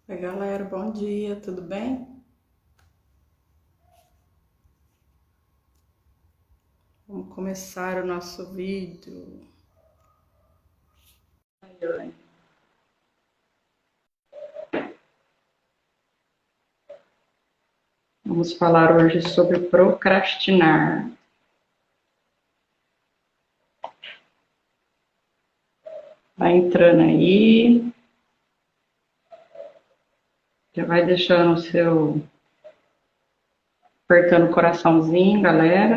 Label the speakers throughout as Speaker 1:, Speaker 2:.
Speaker 1: Oi, galera, bom dia, tudo bem? Vamos começar o nosso vídeo. Vamos falar hoje sobre procrastinar. Vai entrando aí, já vai deixando o seu, apertando o coraçãozinho, galera.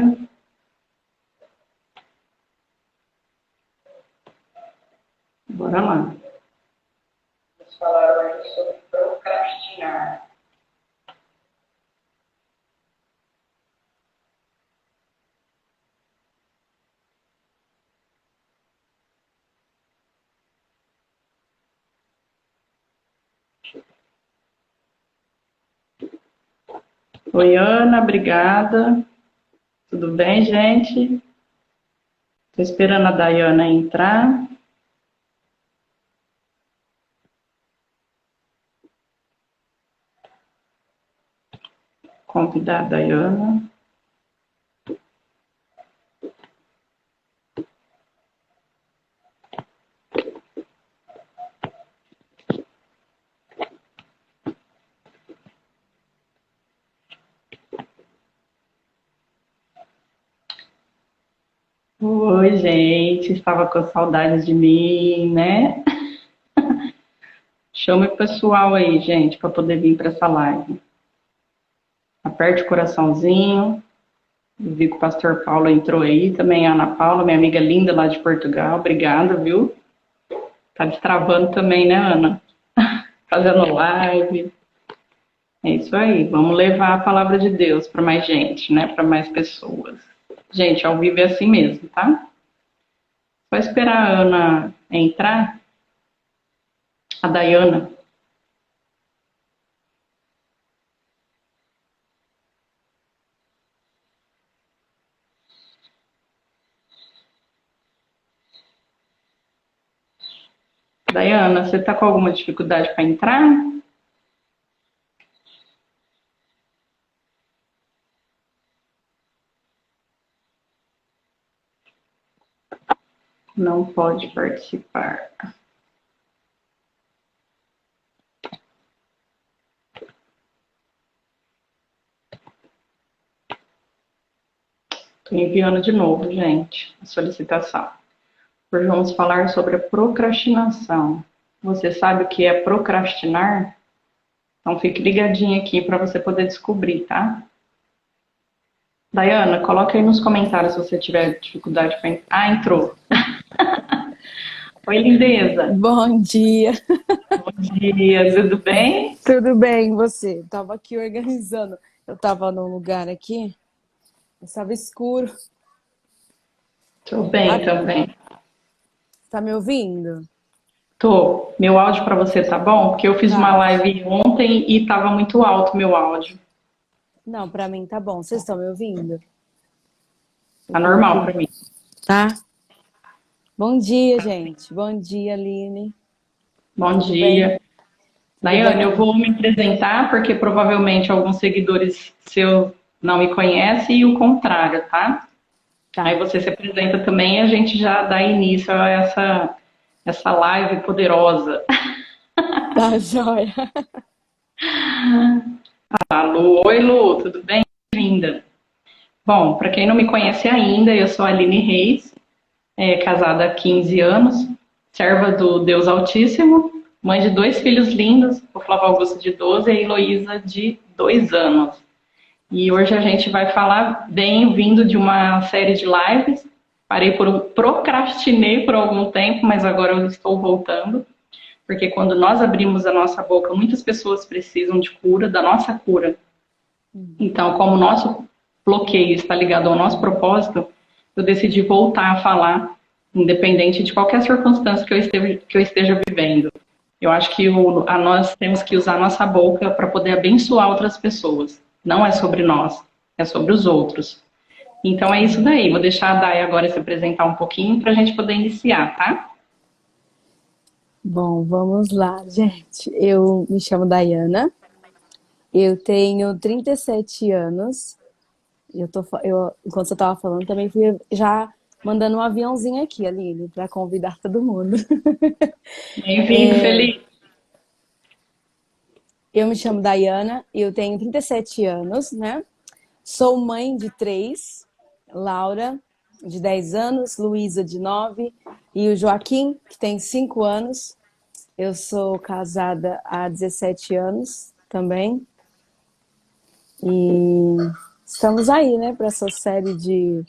Speaker 1: Bora lá. Vamos falar hoje sobre procrastinar. Oi, Ana, obrigada. Tudo bem, gente? Estou esperando a Dayana entrar. Convidar a Dayana. Oi, gente, estava com saudades de mim, né? Chame o pessoal aí, gente, para poder vir para essa live. Aperte o coraçãozinho. Eu vi que o pastor Paulo entrou aí, também a Ana Paula, minha amiga linda lá de Portugal. Obrigada, viu? Tá destravando também, né, Ana? Fazendo live. É isso aí, vamos levar a palavra de Deus para mais gente, né? Para mais pessoas. Gente, ao vivo é assim mesmo, tá? Só esperar a Ana entrar, a Dayana. Dayana, você tá com alguma dificuldade para entrar? Não pode participar. Estou enviando de novo, gente, a solicitação. Hoje vamos falar sobre a procrastinação. Você sabe o que é procrastinar? Então fique ligadinho aqui para você poder descobrir, tá? Dayana, coloca aí nos comentários se você tiver dificuldade para entrar. Ah, entrou. Oi, lindeza.
Speaker 2: Bom dia.
Speaker 1: Bom dia, tudo bem?
Speaker 2: Tudo bem, e você? Tava aqui organizando. Eu tava num lugar aqui, estava escuro.
Speaker 1: Tô bem
Speaker 2: Tá,
Speaker 1: também.
Speaker 2: tá me ouvindo?
Speaker 1: Tô. Meu áudio para você tá bom? Porque eu fiz uma
Speaker 2: Tá.
Speaker 1: live ontem e tava muito alto meu áudio.
Speaker 2: Não, pra mim tá bom. Vocês estão me ouvindo? Eu
Speaker 1: Tá normal para
Speaker 2: coloquei.
Speaker 1: mim.
Speaker 2: Tá? Bom dia, gente. Bom dia, Aline.
Speaker 1: Bom
Speaker 2: Tudo bem?
Speaker 1: dia.
Speaker 2: Tudo bem
Speaker 1: Daiane, eu
Speaker 2: com...
Speaker 1: vou me apresentar porque provavelmente alguns seguidores seus não me conhecem e o contrário, tá? Aí
Speaker 2: Tá,
Speaker 1: você se apresenta também e a gente já dá início a essa live poderosa.
Speaker 2: tá joia.
Speaker 1: Alô, oi Lu, tudo bem? Bem-vinda. Bom, para quem não me conhece ainda, eu sou a Aline Reis, casada há 15 anos, serva do Deus Altíssimo, mãe de dois filhos lindos, o Flávio Augusto de 12 e a Heloísa de 2 anos. E hoje a gente vai falar, bem vindo de uma série de lives. Procrastinei por algum tempo, mas agora eu estou voltando, porque quando nós abrimos a nossa boca, muitas pessoas precisam de cura, da nossa cura. Então, como o nosso bloqueio está ligado ao nosso propósito, eu decidi voltar a falar, independente de qualquer circunstância que eu esteja vivendo. Eu acho que nós temos que usar a nossa boca para poder abençoar outras pessoas. Não é sobre nós, é sobre os outros. Então é isso daí. Vou deixar a Day agora se apresentar um pouquinho para a gente poder iniciar, tá?
Speaker 2: Bom, vamos lá, gente. Eu me chamo Dayana, eu tenho 37 anos. Enquanto você estava falando, também fui já mandando um aviãozinho aqui, Aline, para convidar todo mundo.
Speaker 1: Bem-vindo, Felipe.
Speaker 2: Eu me chamo Dayana, eu tenho 37 anos, né? Sou mãe de três, Laura, de 10 anos, Luísa, de 9, e o Joaquim, que tem 5 anos. Eu sou casada há 17 anos também. E estamos aí, né, para essa série de,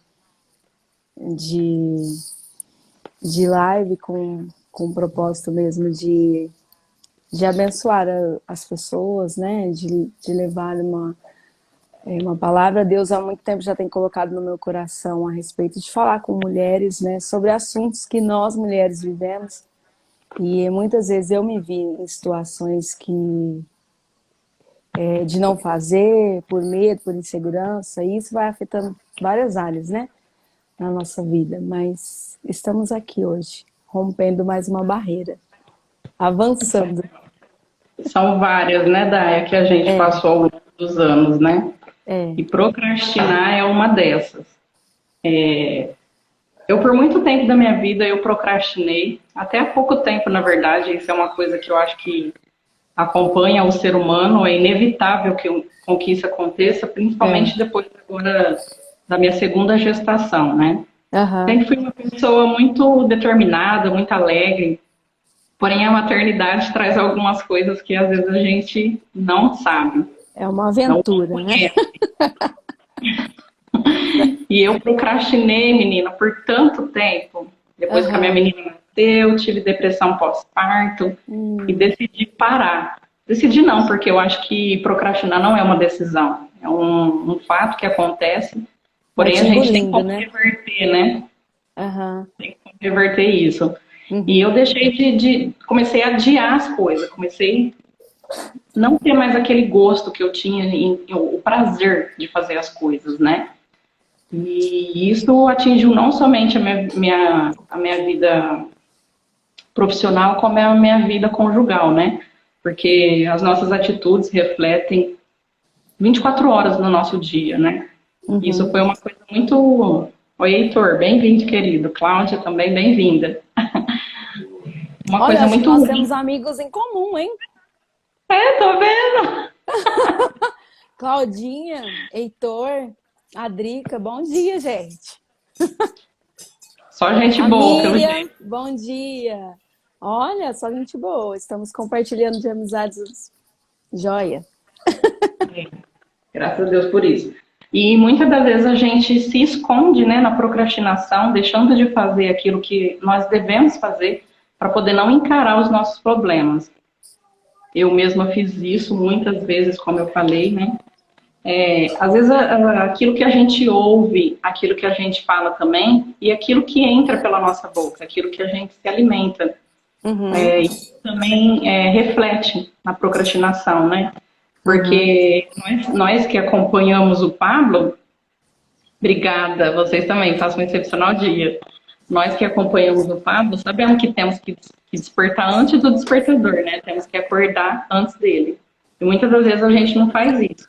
Speaker 2: de live com o propósito mesmo de abençoar as pessoas, né, de levar uma palavra. Deus há muito tempo já tem colocado no meu coração a respeito de falar com mulheres, né, sobre assuntos que nós mulheres vivemos. E muitas vezes eu me vi em situações de não fazer, por medo, por insegurança, e isso vai afetando várias áreas, né, na nossa vida. Mas estamos aqui hoje, rompendo mais uma barreira, avançando.
Speaker 1: São várias, né, Daya, que a gente
Speaker 2: É,
Speaker 1: passou ao longo dos anos, né?
Speaker 2: é.
Speaker 1: E procrastinar é uma dessas. Eu, por muito tempo da minha vida, eu procrastinei. Até há pouco tempo, na verdade, isso é uma coisa que eu acho que acompanha o ser humano. É inevitável com que isso aconteça,
Speaker 2: É.
Speaker 1: principalmente depois agora da minha segunda gestação, né?
Speaker 2: Aham.
Speaker 1: Sempre fui uma pessoa muito determinada, muito alegre. Porém, a maternidade traz algumas coisas que às vezes a gente não sabe,
Speaker 2: É uma
Speaker 1: não
Speaker 2: aventura, né?
Speaker 1: conhece. E eu procrastinei, menina, por tanto tempo. Depois que a minha
Speaker 2: Aham.
Speaker 1: menina nasceu, tive depressão pós-parto e
Speaker 2: Hum.
Speaker 1: decidi parar. Decidi não, porque eu acho que procrastinar não é uma decisão, é um fato que acontece,
Speaker 2: Vai
Speaker 1: porém
Speaker 2: te
Speaker 1: a gente tem
Speaker 2: engolindo,
Speaker 1: como
Speaker 2: né?
Speaker 1: reverter, né?
Speaker 2: Aham.
Speaker 1: Tem como reverter isso. E eu
Speaker 2: Uhum.
Speaker 1: deixei comecei a adiar as coisas, comecei a não ter mais aquele gosto que eu tinha, o prazer de fazer as coisas, né? E isso atingiu não somente a minha vida profissional, como a minha vida conjugal, né? Porque as nossas atitudes refletem 24 horas no nosso dia, né? Isso
Speaker 2: Uhum.
Speaker 1: foi uma coisa muito. Oi, Heitor, bem-vindo, querido. Cláudia também, bem-vinda. Uma
Speaker 2: Olha,
Speaker 1: coisa
Speaker 2: acho que
Speaker 1: muito
Speaker 2: nós
Speaker 1: ruim.
Speaker 2: temos amigos em comum, hein?
Speaker 1: É, tô vendo.
Speaker 2: Claudinha, Heitor, Adrica, bom dia, gente.
Speaker 1: Só gente
Speaker 2: A
Speaker 1: boa, pelo
Speaker 2: Miriam,
Speaker 1: jeito.
Speaker 2: bom dia. Olha, só gente boa. Estamos compartilhando de amizades joia.
Speaker 1: Graças a Deus por isso. E muitas das vezes a gente se esconde, né, na procrastinação, deixando de fazer aquilo que nós devemos fazer para poder não encarar os nossos problemas. Eu mesma fiz isso muitas vezes, como eu falei, né? Às vezes aquilo que a gente ouve, aquilo que a gente fala também, e aquilo que entra pela nossa boca, aquilo que a gente se alimenta,
Speaker 2: Uhum,
Speaker 1: isso também reflete na procrastinação, né?
Speaker 2: uhum.
Speaker 1: Porque nós que acompanhamos o Pablo, obrigada, vocês também, façam um excepcional dia. Nós que acompanhamos o Pablo, sabemos que temos que despertar antes do despertador, né? Temos que acordar antes dele. E muitas das vezes a gente não faz isso.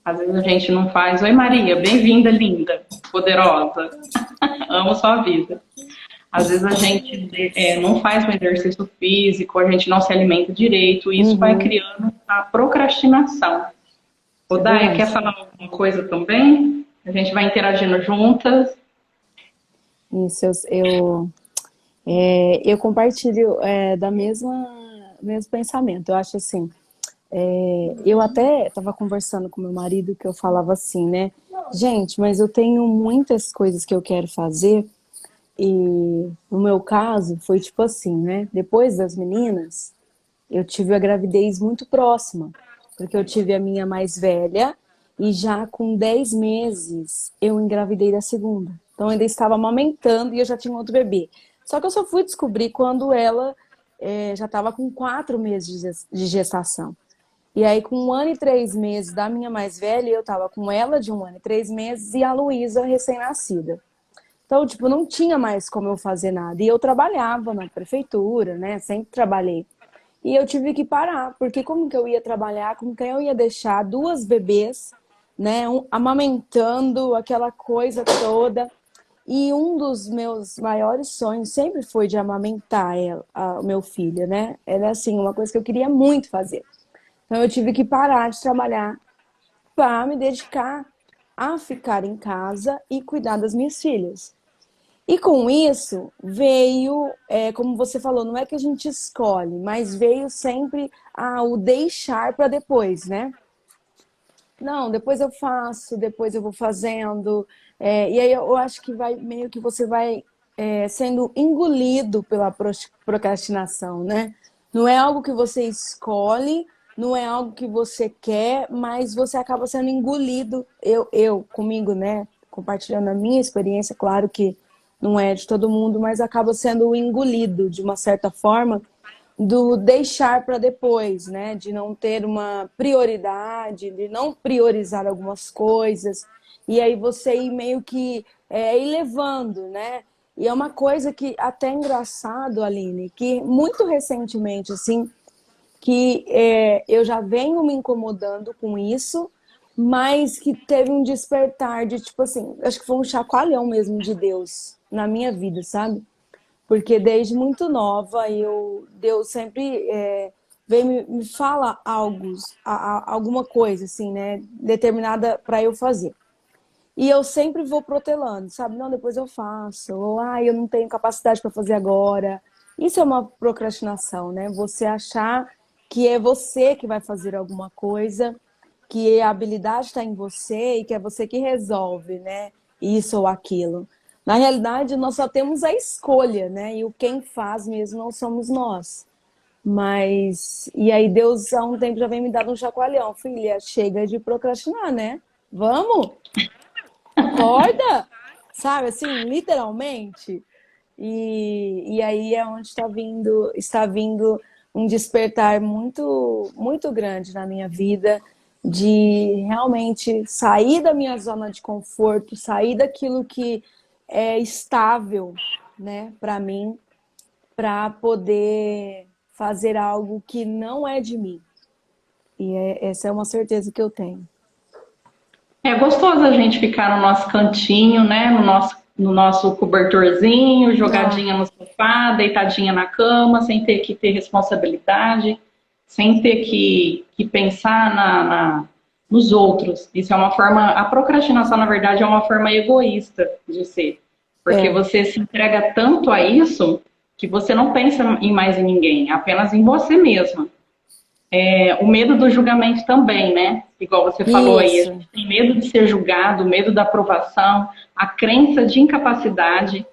Speaker 1: Às vezes a gente não faz. Oi, Maria, bem-vinda, linda, poderosa. Amo sua vida. Às vezes a gente não faz um exercício físico, a gente não se alimenta direito, e isso vai
Speaker 2: Uhum,
Speaker 1: criando a procrastinação. O
Speaker 2: é
Speaker 1: Daya, quer
Speaker 2: verdade.
Speaker 1: falar alguma coisa também? A gente vai interagindo juntas.
Speaker 2: Isso, eu compartilho da mesmo pensamento. Eu acho assim, eu até estava conversando com meu marido que eu falava assim, né? Gente, mas eu tenho muitas coisas que eu quero fazer e no meu caso foi tipo assim, né? Depois das meninas, eu tive a gravidez muito próxima, porque eu tive a minha mais velha e já com 10 meses eu engravidei da segunda. Então eu ainda estava amamentando e eu já tinha outro bebê. Só que eu só fui descobrir quando ela já estava com 4 meses de gestação. E aí, com 1 ano e 3 meses da minha mais velha, eu estava com ela de 1 ano e 3 meses e a Luísa recém-nascida. Então, tipo, não tinha mais como eu fazer nada. E eu trabalhava na prefeitura, né? Sempre trabalhei. E eu tive que parar, porque como que eu ia trabalhar, como que eu ia deixar duas bebês, né, amamentando, aquela coisa toda. E um dos meus maiores sonhos sempre foi de amamentar o meu filho, né? Era assim, uma coisa que eu queria muito fazer. Então eu tive que parar de trabalhar para me dedicar a ficar em casa e cuidar das minhas filhas. E com isso veio, como você falou, não é que a gente escolhe, mas veio sempre o deixar para depois, né? Não, depois eu faço, depois eu vou fazendo. E aí eu acho que vai meio que você vai sendo engolido pela procrastinação, né? Não é algo que você escolhe, não é algo que você quer, mas você acaba sendo engolido. Eu comigo, né? Compartilhando a minha experiência, claro que não é de todo mundo, mas acaba sendo engolido de uma certa forma do deixar para depois, né? De não ter uma prioridade, de não priorizar algumas coisas. E aí você ir meio que ir levando, né? E é uma coisa que até é engraçado, Aline, que muito recentemente, assim, que eu já venho me incomodando com isso, mas que teve um despertar de, tipo assim, acho que foi um chacoalhão mesmo de Deus na minha vida, sabe? Porque desde muito nova Deus sempre vem me fala alguma coisa assim, né, determinada para eu fazer. E eu sempre vou protelando, sabe? Não, depois eu faço. Ou, eu não tenho capacidade para fazer agora. Isso é uma procrastinação, né? Você achar que é você que vai fazer alguma coisa, que a habilidade está em você e que é você que resolve, né? Isso ou aquilo. Na realidade, nós só temos a escolha, né? E o quem faz mesmo não somos nós. Mas, e aí Deus há um tempo já vem me dando um chacoalhão. Filha, chega de procrastinar, né? Vamos? Acorda! Sabe, assim, literalmente. E aí é onde está vindo um despertar muito, muito grande na minha vida de realmente sair da minha zona de conforto, sair daquilo que é estável, né, para mim, para poder fazer algo que não é de mim. E essa é uma certeza que eu tenho.
Speaker 1: É gostoso a gente ficar no nosso cantinho, né? No nosso cobertorzinho,
Speaker 2: Ah,
Speaker 1: jogadinha no sofá, deitadinha na cama, sem ter que ter responsabilidade, sem ter que pensar nos outros. Isso é uma forma. A procrastinação, na verdade, é uma forma egoísta de ser. Porque
Speaker 2: é,
Speaker 1: você se entrega tanto a isso que você não pensa em mais em ninguém, apenas em você mesma. O medo do julgamento também, né? Igual você falou aí, a
Speaker 2: isso.
Speaker 1: gente tem medo de ser julgado, medo da aprovação, a crença de incapacidade.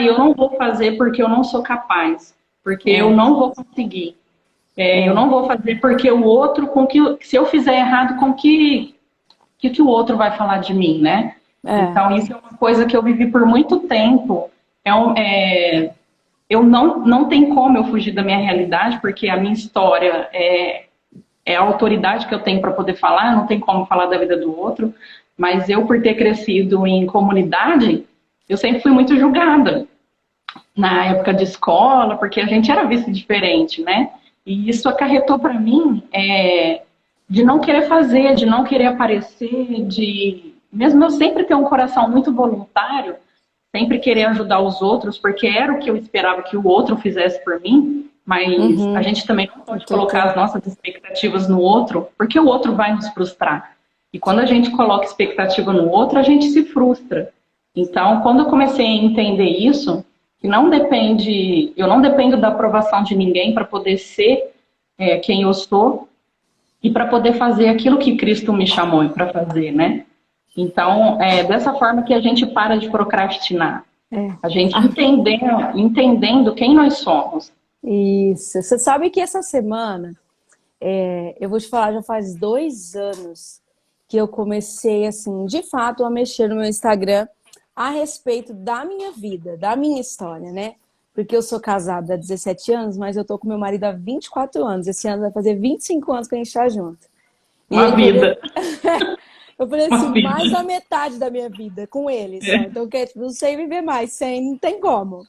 Speaker 1: Eu não vou fazer porque eu não sou capaz, porque eu
Speaker 2: É,
Speaker 1: não vou conseguir. Eu
Speaker 2: é,
Speaker 1: não vou fazer porque o outro, se eu fizer errado, com que o outro vai falar de mim, né?
Speaker 2: é.
Speaker 1: Então, isso é uma coisa que eu vivi por muito tempo. Eu não tem como eu fugir da minha realidade, porque a minha história é a autoridade que eu tenho para poder falar, não tem como falar da vida do outro, mas eu, por ter crescido em comunidade, eu sempre fui muito julgada na época de escola, porque a gente era visto diferente, né? E isso acarretou para mim de não querer fazer, de não querer aparecer, de mesmo eu sempre ter um coração muito voluntário, sempre querer ajudar os outros, porque era o que eu esperava que o outro fizesse por mim, mas a
Speaker 2: Uhum.
Speaker 1: gente também não
Speaker 2: Eu
Speaker 1: pode
Speaker 2: tô
Speaker 1: colocar as
Speaker 2: com.
Speaker 1: nossas expectativas no outro, porque o outro vai nos frustrar. E quando a gente coloca expectativa no outro, a gente se frustra. Então, quando eu comecei a entender isso, que não depende, eu não dependo da aprovação de ninguém para poder ser quem eu sou e para poder fazer aquilo que Cristo me chamou para fazer, né? Então, é dessa forma que a gente para de procrastinar.
Speaker 2: É.
Speaker 1: A gente
Speaker 2: Ah,
Speaker 1: entendendo quem nós somos.
Speaker 2: isso. Você sabe que essa semana, eu vou te falar, já faz 2 anos que eu comecei, assim, de fato, a mexer no meu Instagram a respeito da minha vida, da minha história, né? Porque eu sou casada há 17 anos, mas eu tô com meu marido há 24 anos. Esse ano vai fazer 25 anos que a gente tá junto. E
Speaker 1: Uma
Speaker 2: aí, quando
Speaker 1: vida.
Speaker 2: Eu falei
Speaker 1: Uma
Speaker 2: assim,
Speaker 1: filha.
Speaker 2: mais da metade da minha vida com ele, só. Então, tipo, não sei viver mais sem, não tem como.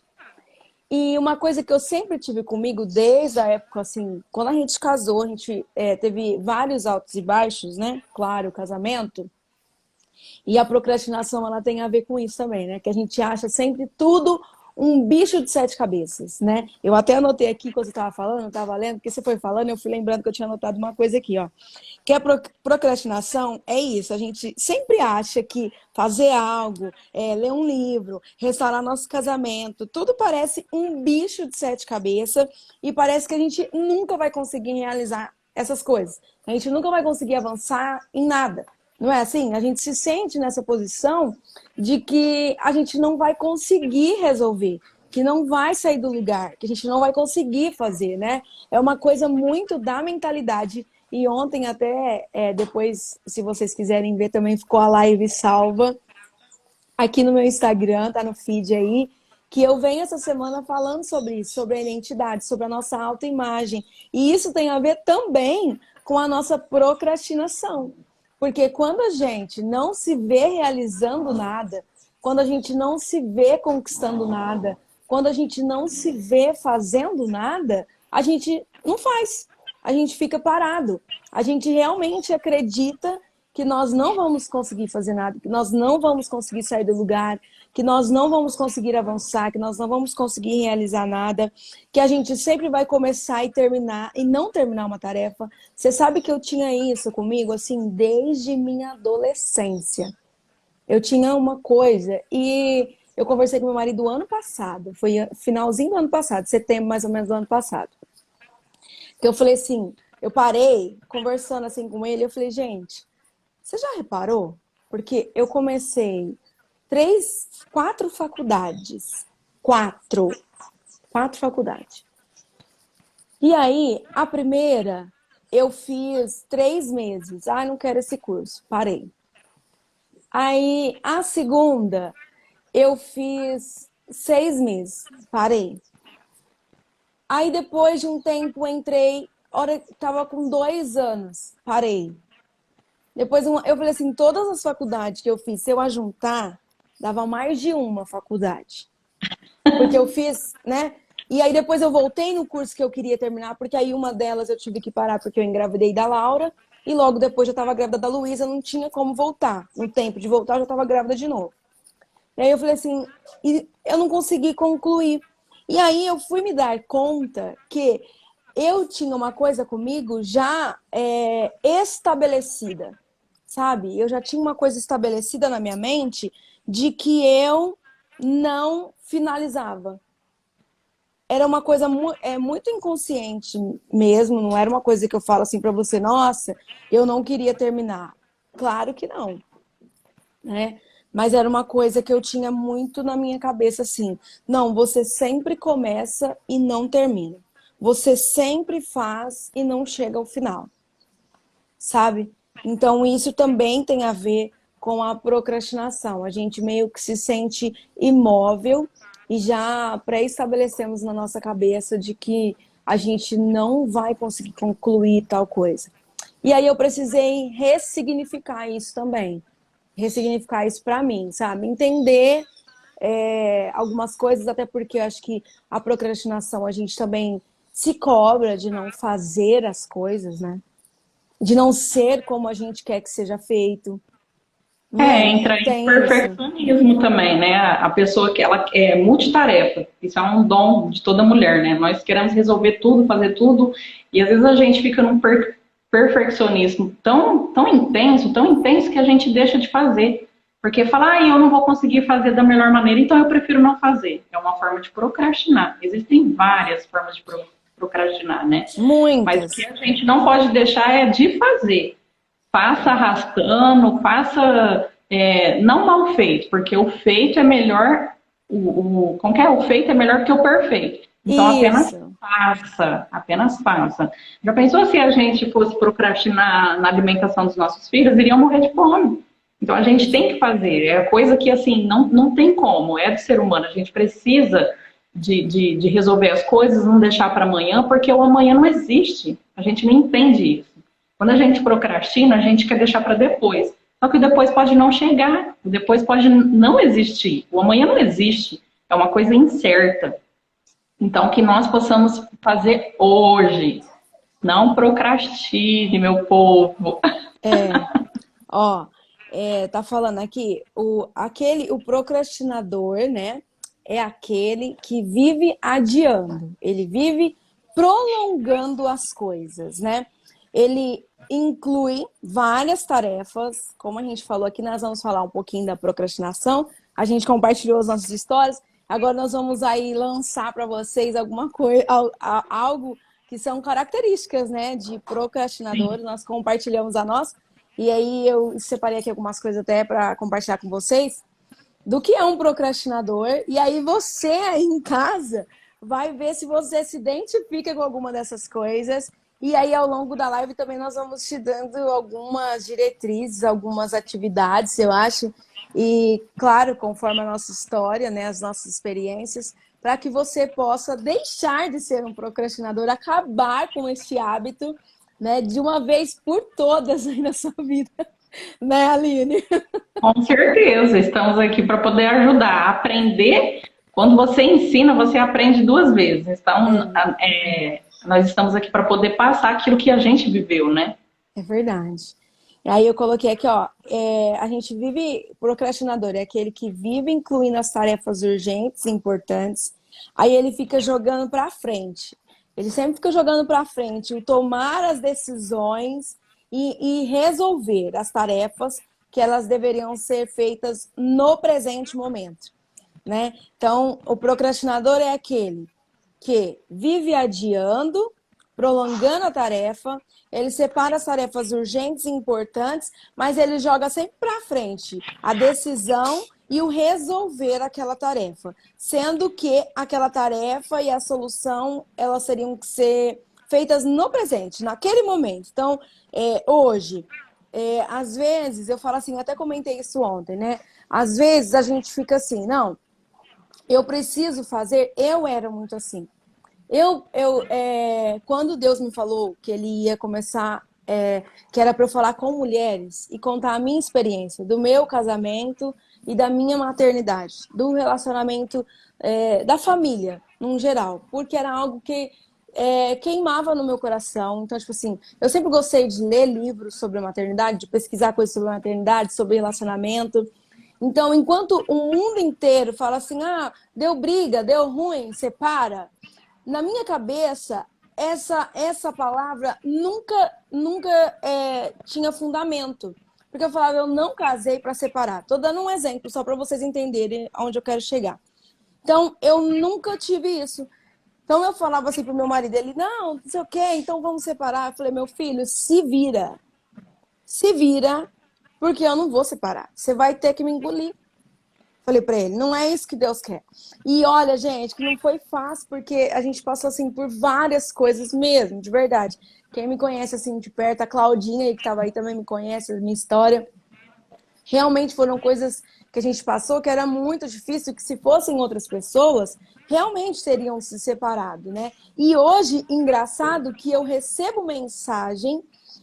Speaker 2: E uma coisa que eu sempre tive comigo, desde a época, assim, quando a gente casou, a gente teve vários altos e baixos, né? Claro, o casamento. E a procrastinação, ela tem a ver com isso também, né? Que a gente acha sempre tudo um bicho de sete cabeças, né? Eu até anotei aqui quando você estava falando, eu estava lendo, porque você foi falando, eu fui lembrando que eu tinha anotado uma coisa aqui, ó. Que a procrastinação é isso, a gente sempre acha que fazer algo, ler um livro, restaurar nosso casamento, tudo parece um bicho de sete cabeças e parece que a gente nunca vai conseguir realizar essas coisas. A gente nunca vai conseguir avançar em nada. Não é assim? A gente se sente nessa posição de que a gente não vai conseguir resolver, que não vai sair do lugar, que a gente não vai conseguir fazer, né? É uma coisa muito da mentalidade. E ontem até, depois, se vocês quiserem ver, também ficou a live salva aqui no meu Instagram, tá no feed aí, que eu venho essa semana falando sobre isso, sobre a identidade, sobre a nossa autoimagem. E isso tem a ver também com a nossa procrastinação. Porque quando a gente não se vê realizando nada, quando a gente não se vê conquistando nada, quando a gente não se vê fazendo nada, a gente não faz. A gente fica parado. A gente realmente acredita que nós não vamos conseguir fazer nada, que nós não vamos conseguir sair do lugar, que nós não vamos conseguir avançar, que nós não vamos conseguir realizar nada, que a gente sempre vai começar e terminar e não terminar uma tarefa. Você sabe que eu tinha isso comigo assim desde minha adolescência. Eu tinha uma coisa e eu conversei com meu marido ano passado, foi finalzinho do ano passado, setembro mais ou menos do ano passado. Que eu falei assim, eu parei conversando assim com ele, eu falei, gente, você já reparou? Porque eu comecei 4 faculdades. Quatro faculdades. E aí, a primeira, eu fiz 3 meses. Ah, não quero esse curso. Parei. Aí, a segunda, eu fiz 6 meses. Parei. Aí, depois de um tempo, entrei. Tava com 2 anos. Parei. Depois eu falei assim, todas as faculdades que eu fiz, se eu ajuntar, dava mais de uma faculdade. Porque eu fiz, né? E aí depois eu voltei no curso que eu queria terminar, porque aí uma delas eu tive que parar porque eu engravidei da Laura, e logo depois eu estava grávida da Luísa, não tinha como voltar. No tempo de voltar, eu já estava grávida de novo. E aí eu falei assim, e eu não consegui concluir. E aí eu fui me dar conta que eu tinha uma coisa comigo já estabelecida, sabe? Eu já tinha uma coisa estabelecida na minha mente de que eu não finalizava. Era uma coisa muito inconsciente mesmo, não era uma coisa que eu falo assim para você, nossa, eu não queria terminar. Claro que não, né? Mas era uma coisa que eu tinha muito na minha cabeça assim, não, você sempre começa e não termina. Você sempre faz e não chega ao final, sabe? Então isso também tem a ver com a procrastinação. A gente meio que se sente imóvel e já pré-estabelecemos na nossa cabeça de que a gente não vai conseguir concluir tal coisa. E aí eu precisei ressignificar isso também. Ressignificar isso para mim, sabe? Entender algumas coisas, até porque eu acho que a procrastinação a gente também se cobra de não fazer as coisas, né? De não ser como a gente quer que seja feito. Né?
Speaker 1: Entra em
Speaker 2: Tem isso.
Speaker 1: perfeccionismo também, né? A pessoa que ela é multitarefa, isso é um dom de toda mulher, né? Nós queremos resolver tudo, fazer tudo, e às vezes a gente fica num perfeccionismo tão intenso que a gente deixa de fazer. Porque fala, eu não vou conseguir fazer da melhor maneira, então eu prefiro não fazer. É uma forma de procrastinar. Existem várias formas de procrastinar, né? Mas o que
Speaker 2: Muitas.
Speaker 1: a gente não pode deixar é de fazer. Faça arrastando, faça não mal feito, porque o feito é melhor, como que é? O feito é melhor que o perfeito. Então
Speaker 2: Isso.
Speaker 1: apenas faça. Já pensou se a gente fosse procrastinar na alimentação dos nossos filhos, iriam morrer de fome. Então a gente tem que fazer, é coisa que assim, não tem como, é do ser humano, a gente precisa de resolver as coisas, não deixar para amanhã, porque o amanhã não existe, a gente não entende isso. Quando a gente procrastina, a gente quer deixar para depois. Só que o depois pode não chegar, o depois pode não existir, o amanhã não existe, é uma coisa incerta. Então, que nós possamos fazer hoje, não procrastine, meu povo.
Speaker 2: É, ó, tá falando aqui, o procrastinador, né, é aquele que vive adiando, ele vive prolongando as coisas, né? Ele inclui várias tarefas, como a gente falou aqui, nós vamos falar um pouquinho da procrastinação, a gente compartilhou as nossas histórias, agora nós vamos aí lançar para vocês alguma coisa, algo que são características, né, de procrastinador, nós compartilhamos a nossa, e aí eu separei aqui algumas coisas até para compartilhar com vocês do que é um procrastinador. E aí você aí em casa vai ver se você se identifica com alguma dessas coisas. E aí ao longo da live também nós vamos te dando algumas diretrizes, algumas atividades, eu acho. E claro, conforme a nossa história, né, as nossas experiências, para que você possa deixar de ser um procrastinador, acabar com esse hábito, né, de uma vez por todas aí na sua vida, né, Aline?
Speaker 1: Com certeza, estamos aqui para poder ajudar a aprender. Quando você ensina, você aprende duas vezes. Então, nós estamos aqui para poder passar aquilo que a gente viveu, né?
Speaker 2: É verdade. E aí eu coloquei aqui, ó, a gente vive, procrastinador é aquele que vive incluindo as tarefas urgentes e importantes, aí ele fica jogando para frente. Ele sempre fica jogando para frente o tomar as decisões e resolver as tarefas que elas deveriam ser feitas no presente momento, né? Então, o procrastinador é aquele que vive adiando, prolongando a tarefa, ele separa as tarefas urgentes e importantes, mas ele joga sempre para frente a decisão e o resolver aquela tarefa, sendo que aquela tarefa e a solução elas teriam que ser feitas no presente, naquele momento. Então, hoje, às vezes, eu falo assim, eu até comentei isso ontem, né? Às vezes a gente fica assim, não, eu preciso fazer, eu era muito assim. Quando Deus me falou que ele ia começar, que era para eu falar com mulheres e contar a minha experiência do meu casamento e da minha maternidade, do relacionamento, da família, num geral, porque era algo que queimava no meu coração. Então, tipo assim, eu sempre gostei de ler livros sobre a maternidade, de pesquisar coisas sobre a maternidade, sobre relacionamento. Então, enquanto o mundo inteiro fala assim, ah, deu briga, deu ruim, separa, na minha cabeça, essa palavra nunca tinha fundamento. Porque eu falava, eu não casei para separar. Estou dando um exemplo só para vocês entenderem aonde eu quero chegar. Então, eu nunca tive isso. Então, eu falava assim pro meu marido, ele, não sei o quê, então vamos separar. Eu falei, meu filho, se vira, porque eu não vou separar. Você vai ter que me engolir. Falei pra ele, não é isso que Deus quer. E olha, gente, que não foi fácil, porque a gente passou, assim, por várias coisas mesmo, de verdade. Quem me conhece, assim, de perto, a Claudinha, que tava aí, também me conhece, a minha história. Realmente foram coisas que a gente passou que era muito difícil, que se fossem outras pessoas, realmente teriam se separado, né? E hoje, engraçado que eu recebo mensagem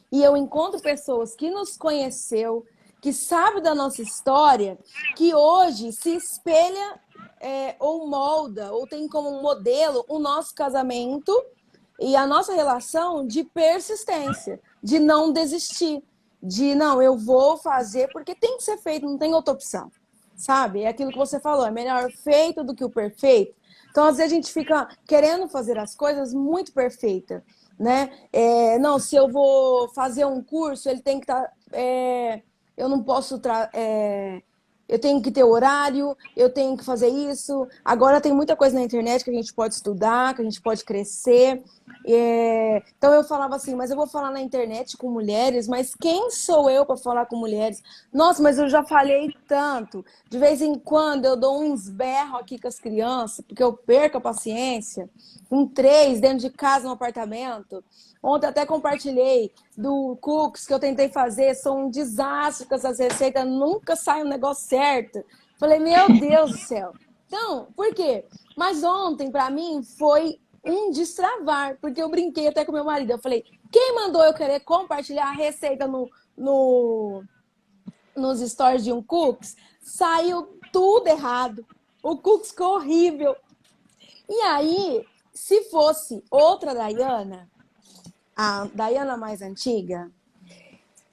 Speaker 2: e eu encontro pessoas que nos conheceu, que sabe da nossa história, que hoje se espelha ou molda, ou tem como modelo o nosso casamento e a nossa relação de persistência, de não desistir, de não, eu vou fazer porque tem que ser feito, não tem outra opção, sabe? É aquilo que você falou, é melhor feito do que o perfeito. Então, às vezes a gente fica querendo fazer as coisas muito perfeitas, né? Não, se eu vou fazer um curso, ele tem que estar... eu não posso... eu tenho que ter horário, eu tenho que fazer isso. Agora tem muita coisa na internet que a gente pode estudar, que a gente pode crescer. Então eu falava assim, mas eu vou falar na internet com mulheres, mas quem sou eu para falar com mulheres? Nossa, mas eu já falei tanto. De vez em quando eu dou uns berros aqui com as crianças, porque eu perco a paciência. Com 3 dentro de casa, no apartamento. Ontem até compartilhei do cookies que eu tentei fazer, sou um desastre com essas receitas, nunca sai um negócio certo. Falei, meu Deus do céu. Então, por quê? Mas ontem, para mim, foi um destravar, porque eu brinquei até com meu marido. Eu falei, quem mandou eu querer compartilhar a receita no nos stories de um cookies, saiu tudo errado. O cookies ficou horrível. E aí, se fosse outra Dayana, a Dayana mais antiga,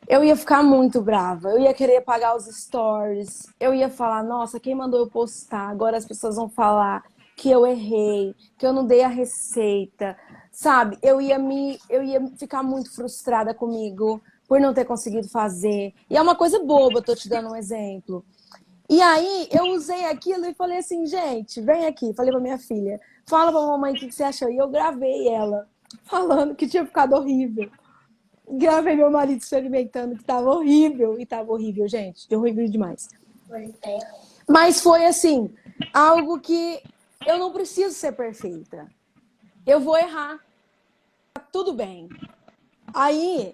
Speaker 2: eu ia ficar muito brava. Eu ia querer apagar os stories. Eu ia falar, nossa, quem mandou eu postar? Agora as pessoas vão falar que eu errei, que eu não dei a receita. Sabe? Eu ia ficar muito frustrada comigo por não ter conseguido fazer. E é uma coisa boba, eu tô te dando um exemplo. E aí, eu usei aquilo e falei assim, gente, vem aqui. Falei pra minha filha, fala pra mamãe o que você achou. E eu gravei ela, falando que tinha ficado horrível. Gravei meu marido experimentando que tava horrível. E tava horrível, gente. Horrível demais. Mas foi assim, algo que eu não preciso ser perfeita. Eu vou errar. Tá tudo bem. Aí,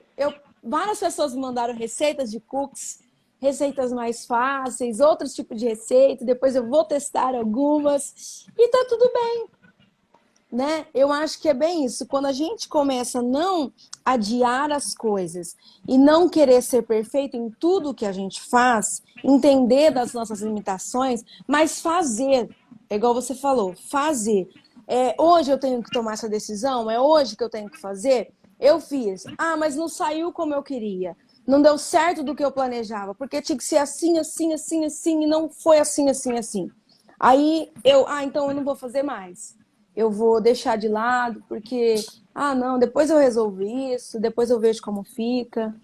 Speaker 2: várias pessoas me mandaram receitas de cookies, receitas mais fáceis, outros tipos de receita. Depois eu vou testar algumas. E tá tudo bem. Né? Eu acho que é bem isso. Quando a gente começa a não adiar as coisas e não querer ser perfeito em tudo que a gente faz, entender das nossas limitações, mas fazer, é igual você falou, fazer. Hoje eu tenho que tomar essa decisão? É hoje que eu tenho que fazer? Eu fiz. Ah, mas não saiu como eu queria. Não deu certo do que eu planejava, porque tinha que ser assim, assim, assim, assim, e não foi assim, assim, assim. Aí então eu não vou fazer mais. Eu vou deixar de lado, porque, não, depois eu resolvo isso, depois eu vejo como fica.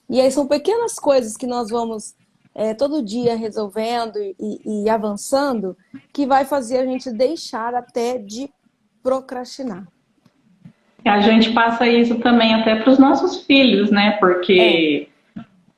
Speaker 2: E aí são pequenas coisas que nós vamos todo dia resolvendo e avançando, que vai fazer a gente deixar até de procrastinar.
Speaker 1: A gente passa isso também até para os nossos filhos, né? Porque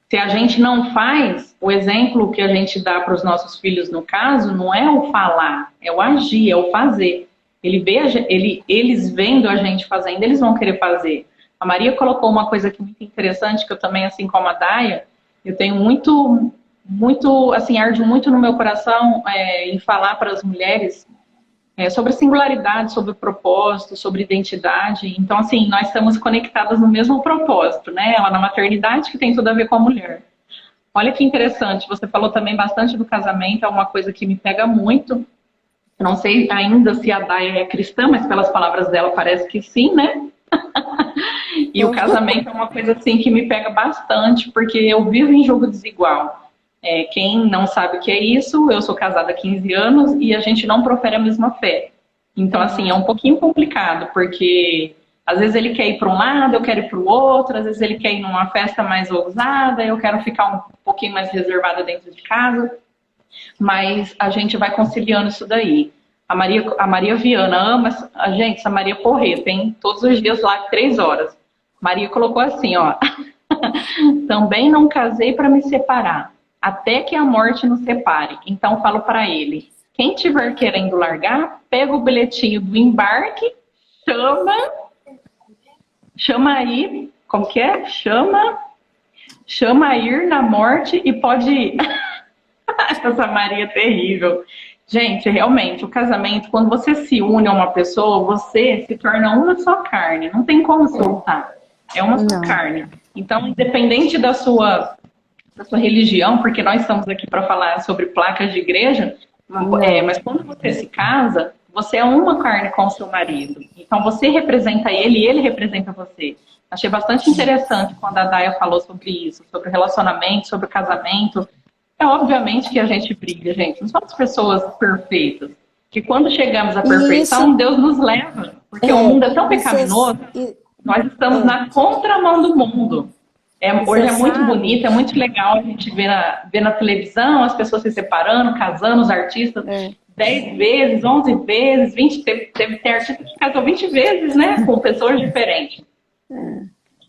Speaker 1: se a gente não faz, o exemplo que a gente dá para os nossos filhos, no caso, não é o falar, é o agir, é o fazer. Eles vendo a gente fazendo, eles vão querer fazer. A Maria colocou uma coisa aqui muito interessante, que eu também, assim como a Daya, eu tenho muito, assim, arde muito no meu coração em falar para as mulheres sobre singularidade, sobre propósito, sobre identidade. Então, assim, nós estamos conectadas no mesmo propósito, né? Ela na maternidade, que tem tudo a ver com a mulher. Olha que interessante, você falou também bastante do casamento, é uma coisa que me pega muito. Não sei ainda se a Daya é cristã, mas pelas palavras dela parece que sim, né? E o casamento é uma coisa assim que me pega bastante, porque eu vivo em jogo desigual. Quem não sabe o que é isso, eu sou casada há 15 anos e a gente não profere a mesma fé. Então, assim, é um pouquinho complicado, porque às vezes ele quer ir para um lado, eu quero ir para o outro, às vezes ele quer ir numa festa mais ousada, eu quero ficar um pouquinho mais reservada dentro de casa. Mas a gente vai conciliando isso daí. A Maria Viana ama a gente, essa Maria Porreta, hein? Todos os dias lá, 3 horas. Maria colocou assim, ó. Também não casei para me separar, até que a morte nos separe. Então falo para ele, quem tiver querendo largar, pega o bilhetinho do embarque, chama aí, como que é? Chama a ir na morte e pode ir. Essa Maria é terrível. Gente, realmente, o casamento, quando você se une a uma pessoa, você se torna uma só carne. Não tem como soltar. É uma só carne. Então, independente da sua religião, porque nós estamos aqui para falar sobre placas de igreja, mas quando você se casa, você é uma carne com o seu marido. Então, você representa ele e ele representa você. Achei bastante interessante quando a Daya falou sobre isso, sobre o relacionamento, sobre o casamento. Obviamente que a gente briga, gente. Não somos pessoas perfeitas. Que quando chegamos à perfeição, isso, Deus nos leva. Porque o mundo é tão pecaminoso, nós estamos na contramão do mundo. Hoje é muito bonito, é muito legal a gente ver na televisão as pessoas se separando, casando, os artistas 10 vezes, 11 vezes, 20. Tem artista que casou 20 vezes, né? Com pessoas diferentes.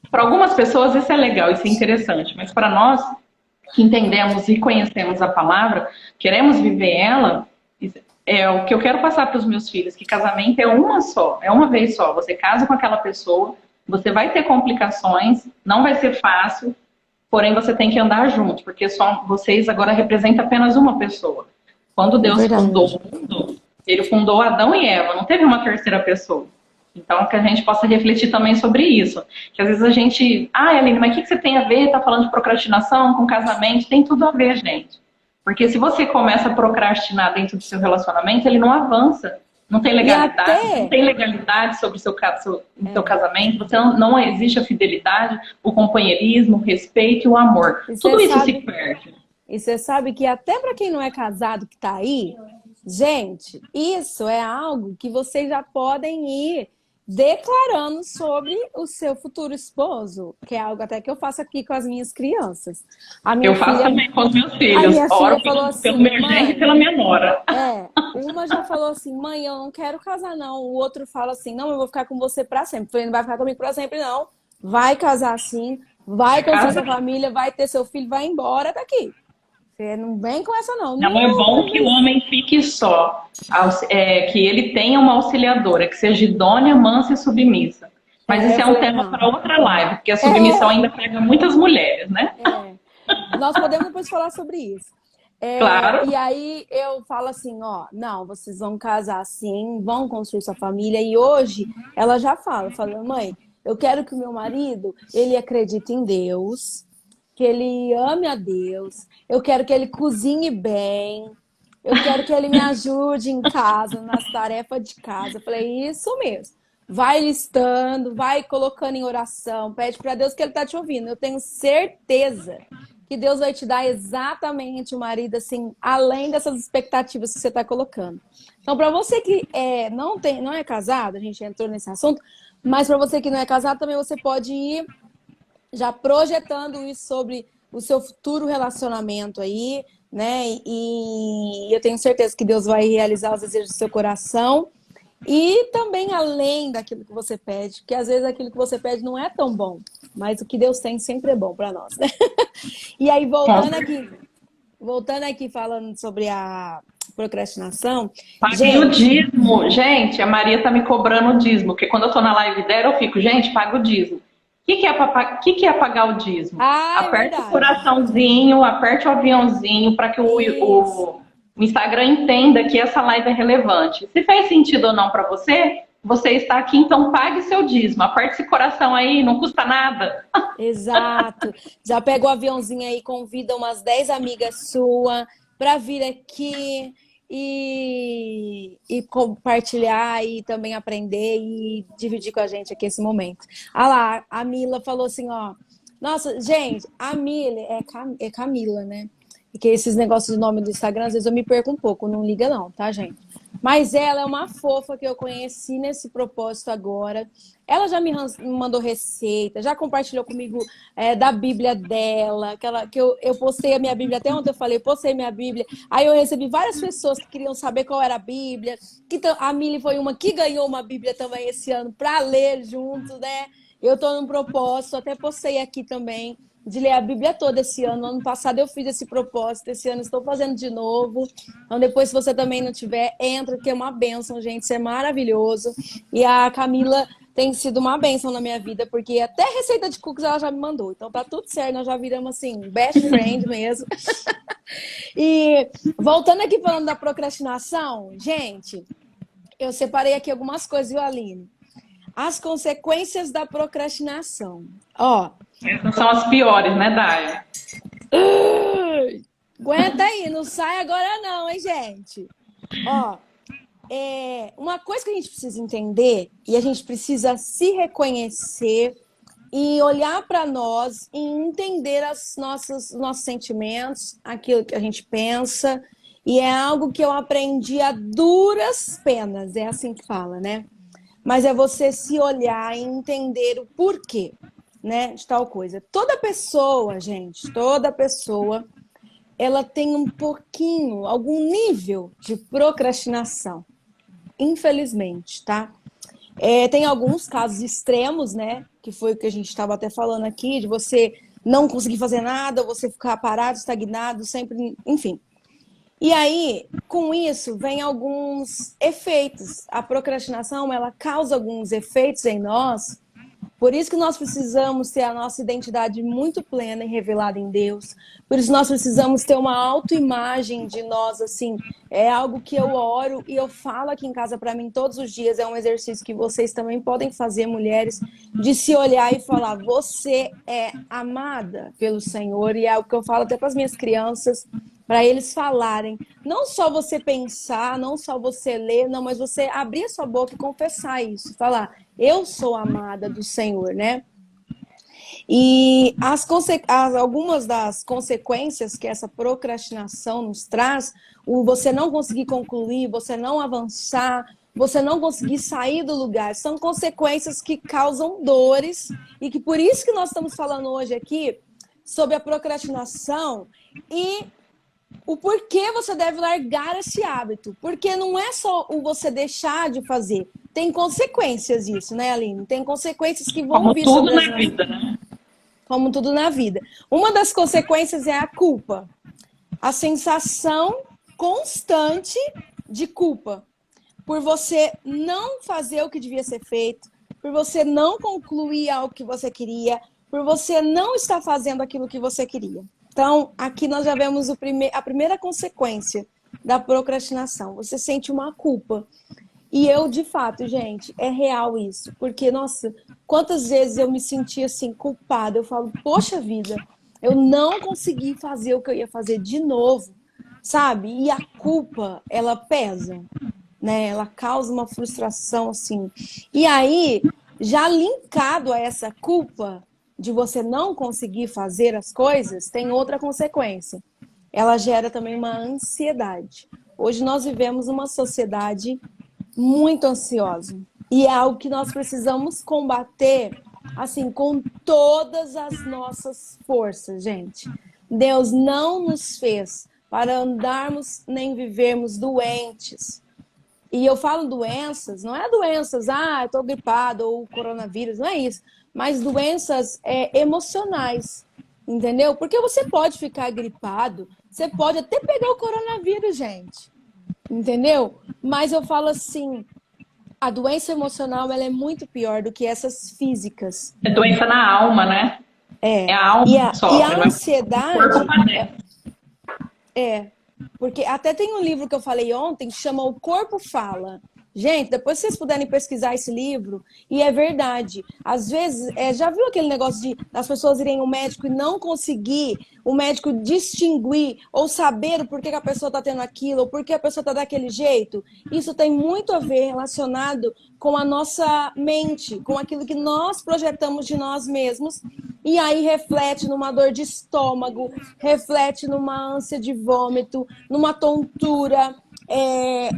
Speaker 1: Para algumas pessoas isso é legal, isso é interessante. Mas para nós, que entendemos e conhecemos a palavra, queremos viver ela, é o que eu quero passar para os meus filhos, que casamento é uma vez só. Você casa com aquela pessoa, você vai ter complicações, não vai ser fácil, porém você tem que andar junto, porque só vocês agora representam apenas uma pessoa. Quando Deus fundou o mundo, ele fundou Adão e Eva, não teve uma terceira pessoa. Então, que a gente possa refletir também sobre isso. Que às vezes a gente... Ah, Aline, mas o que você tem a ver? Tá falando de procrastinação com casamento? Tem tudo a ver, gente. Porque se você começa a procrastinar dentro do seu relacionamento, ele não avança. Não tem
Speaker 2: E
Speaker 1: legalidade, não
Speaker 2: até...
Speaker 1: tem legalidade sobre o seu
Speaker 2: É,
Speaker 1: casamento, você não existe a fidelidade, o companheirismo, o respeito e o amor.
Speaker 2: e você
Speaker 1: Tudo isso se
Speaker 2: sabe,
Speaker 1: perde.
Speaker 2: e você sabe que até para quem não é casado que tá aí, gente, isso é algo que vocês já podem ir declarando sobre o seu futuro esposo, que é algo até que eu faço aqui com as minhas crianças. A minha
Speaker 1: Eu faço
Speaker 2: filha,
Speaker 1: também com os meus
Speaker 2: a
Speaker 1: filhos.
Speaker 2: minha filha
Speaker 1: Oro
Speaker 2: falou
Speaker 1: pelo
Speaker 2: assim,
Speaker 1: meu genro e
Speaker 2: mãe,
Speaker 1: pela minha nora.
Speaker 2: uma já falou assim, mãe, eu não quero casar não. O outro fala assim, não, eu vou ficar com você para sempre. Eu falei, não vai ficar comigo para sempre não. Vai casar sim, vai construir
Speaker 1: Casa.
Speaker 2: sua família, vai ter seu filho, vai embora daqui. Você não vem com essa não.
Speaker 1: Não é
Speaker 2: Não,
Speaker 1: bom que o homem fique só, que ele tenha uma auxiliadora, que seja idônea, mansa e submissa. Mas isso
Speaker 2: eu
Speaker 1: é um
Speaker 2: falei,
Speaker 1: tema
Speaker 2: não.
Speaker 1: para outra live, porque a submissão ainda pega muitas mulheres, né?
Speaker 2: É. Nós podemos depois falar sobre isso.
Speaker 1: Claro.
Speaker 2: E aí eu falo assim, ó, não, vocês vão casar assim, vão construir sua família. E hoje ela já fala, mãe, eu quero que o meu marido, ele acredite em Deus, que ele ame a Deus, eu quero que ele cozinhe bem, eu quero que ele me ajude em casa, nas tarefas de casa. Eu falei, isso mesmo. Vai listando, vai colocando em oração, pede para Deus que ele tá te ouvindo. Eu tenho certeza que Deus vai te dar exatamente o marido assim, além dessas expectativas que você está colocando. Então, para você que não é casado, a gente entrou nesse assunto, mas para você que não é casado, também você pode ir já projetando isso sobre o seu futuro relacionamento aí, né? E eu tenho certeza que Deus vai realizar os desejos do seu coração. E também além daquilo que você pede, porque às vezes aquilo que você pede não é tão bom, mas o que Deus tem sempre é bom para nós, né? E aí, voltando aqui falando sobre a procrastinação,
Speaker 1: Paguei o
Speaker 2: gente,
Speaker 1: dízimo. Gente, a Maria tá me cobrando o dízimo, porque quando eu tô na live dela, eu fico, gente, paga o dízimo. Que é pagar o dízimo?
Speaker 2: é
Speaker 1: Aperte o
Speaker 2: verdade.
Speaker 1: coraçãozinho, aperte o aviãozinho para que
Speaker 2: Isso.
Speaker 1: o Instagram entenda que essa live é relevante. Se fez sentido ou não para você, você está aqui, então pague seu dízimo. Aperte esse coração aí, não custa nada.
Speaker 2: Exato. Já pega o aviãozinho aí, convida umas 10 amigas suas para vir aqui e compartilhar e também aprender e dividir com a gente aqui esse momento. Ah lá, a Mila falou assim, ó. Nossa, gente, a Mila é Camila, né? Porque esses negócios de nome do Instagram, às vezes eu me perco um pouco, não liga não, tá, gente? Mas ela é uma fofa que eu conheci nesse propósito agora. Ela já me mandou receita, já compartilhou comigo da Bíblia dela, que eu postei a minha Bíblia, até ontem eu falei, postei minha Bíblia. Aí eu recebi várias pessoas que queriam saber qual era a Bíblia. A Mili foi uma que ganhou uma Bíblia também esse ano para ler junto, né? Eu tô num propósito, até postei aqui também, de ler a Bíblia toda esse ano. Ano passado eu fiz esse propósito, esse ano estou fazendo de novo. Então depois, se você também não tiver, entra, que é uma bênção, gente, isso é maravilhoso. E a Camila tem sido uma bênção na minha vida, porque até receita de cookies ela já me mandou. Então tá tudo certo, nós já viramos assim, best friend mesmo. E voltando aqui falando da procrastinação, gente, eu separei aqui algumas coisas, viu, Aline? As consequências da procrastinação. Ó.
Speaker 1: Essas são as piores, né, Dai?
Speaker 2: Aguenta aí, não sai agora não, hein, gente? Ó, uma coisa que a gente precisa entender e a gente precisa se reconhecer e olhar para nós e entender os nossos sentimentos, aquilo que a gente pensa. E é algo que eu aprendi a duras penas, é assim que fala, né? Mas é você se olhar e entender o porquê, né, de tal coisa. Toda pessoa, gente, ela tem um pouquinho, algum nível de procrastinação. Infelizmente, tá? Tem alguns casos extremos, né? Que foi o que a gente estava até falando aqui, de você não conseguir fazer nada, você ficar parado, estagnado, sempre, enfim. E aí, com isso, vem alguns efeitos. A procrastinação, ela causa alguns efeitos em nós Por isso que nós precisamos ter a nossa identidade muito plena e revelada em Deus. Por isso nós precisamos ter uma autoimagem de nós, assim. É algo que eu oro e eu falo aqui em casa para mim todos os dias. É um exercício que vocês também podem fazer, mulheres, de se olhar e falar: você é amada pelo Senhor. E é algo que eu falo até para as minhas crianças, para eles falarem. Não só você pensar, não só você ler, não, mas você abrir a sua boca e confessar isso. Falar: eu sou amada do Senhor, né? E algumas das consequências que essa procrastinação nos traz, o você não conseguir concluir, você não avançar, você não conseguir sair do lugar, são consequências que causam dores e que por isso que nós estamos falando hoje aqui sobre a procrastinação e o porquê você deve largar esse hábito. Porque não é só o você deixar de fazer. Tem consequências isso, né, Aline? Tem consequências que vão vir sobre a gente. Como tudo na vida, né? Como tudo na vida. Uma das consequências é a culpa. A sensação constante de culpa. Por você não fazer o que devia ser feito, por você não concluir algo que você queria, por você não estar fazendo aquilo que você queria. Então, aqui nós já vemos a primeira consequência da procrastinação. Você sente uma culpa. E eu, de fato, gente, é real isso. Porque, nossa, quantas vezes eu me senti assim, culpada. Eu falo, poxa vida, eu não consegui fazer o que eu ia fazer de novo, sabe? E a culpa, ela pesa, né? Ela causa uma frustração, assim. E aí, já linkado a essa culpa de você não conseguir fazer as coisas, tem outra consequência. Ela gera também uma ansiedade. Hoje nós vivemos uma sociedade muito ansiosa. E é algo que nós precisamos combater, assim, com todas as nossas forças, gente. Deus não nos fez para andarmos nem vivermos doentes. E eu falo doenças, não é doenças, eu tô gripado, ou coronavírus, não é isso. Mas doenças emocionais, entendeu? Porque você pode ficar gripado, você pode até pegar o coronavírus, gente. Entendeu? Mas eu falo assim, a doença emocional ela é muito pior do que essas físicas.
Speaker 1: É doença na alma, né? É a alma que sofre.
Speaker 2: E a ansiedade porque até tem um livro que eu falei ontem que chama O Corpo Fala. Gente, depois vocês puderem pesquisar esse livro, e é verdade. Às vezes, já viu aquele negócio de as pessoas irem ao médico e não conseguir o médico distinguir ou saber o porquê que a pessoa está tendo aquilo, ou porquê a pessoa está daquele jeito? Isso tem muito a ver relacionado com a nossa mente, com aquilo que nós projetamos de nós mesmos, e aí reflete numa dor de estômago, reflete numa ânsia de vômito, numa tontura,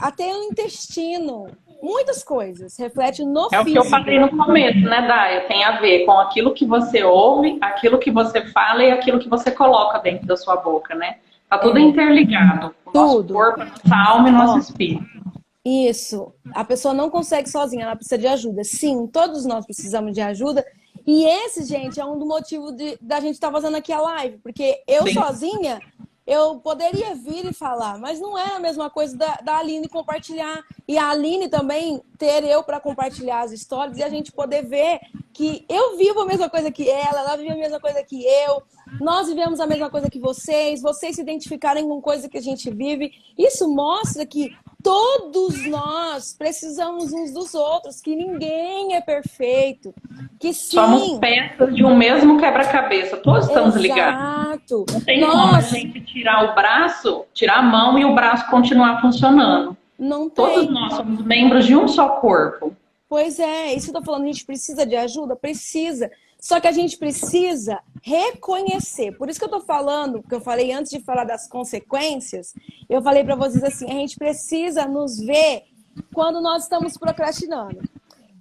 Speaker 2: até o intestino, muitas coisas, reflete no físico.
Speaker 1: É o que eu falei no começo, né, Daya? Tem a ver com aquilo que você ouve, aquilo que você fala e aquilo que você coloca dentro da sua boca, né? Tá tudo interligado. O nosso corpo, a nossa alma e o nosso espírito.
Speaker 2: Isso. A pessoa não consegue sozinha, ela precisa de ajuda. Sim, todos nós precisamos de ajuda. E esse, gente, é um do motivo da gente estar fazendo aqui a live. Porque eu sozinha, eu poderia vir e falar, mas não é a mesma coisa da Aline compartilhar. E a Aline também ter eu para compartilhar as histórias e a gente poder ver que eu vivo a mesma coisa que ela vive a mesma coisa que eu, nós vivemos a mesma coisa que vocês se identificarem com coisa que a gente vive. Isso mostra que todos nós precisamos uns dos outros, que ninguém é perfeito, que sim...
Speaker 1: Somos peças de um mesmo quebra-cabeça, todos estamos ligados. Não tem como a gente tirar o braço, tirar a mão e o braço continuar funcionando.
Speaker 2: Não tem.
Speaker 1: Todos nós somos membros de um só corpo.
Speaker 2: Pois é, isso que eu tô falando, a gente precisa de ajuda? Precisa. Só que a gente precisa reconhecer. Por isso que eu tô falando, que eu falei antes de falar das consequências, eu falei para vocês assim, a gente precisa nos ver quando nós estamos procrastinando.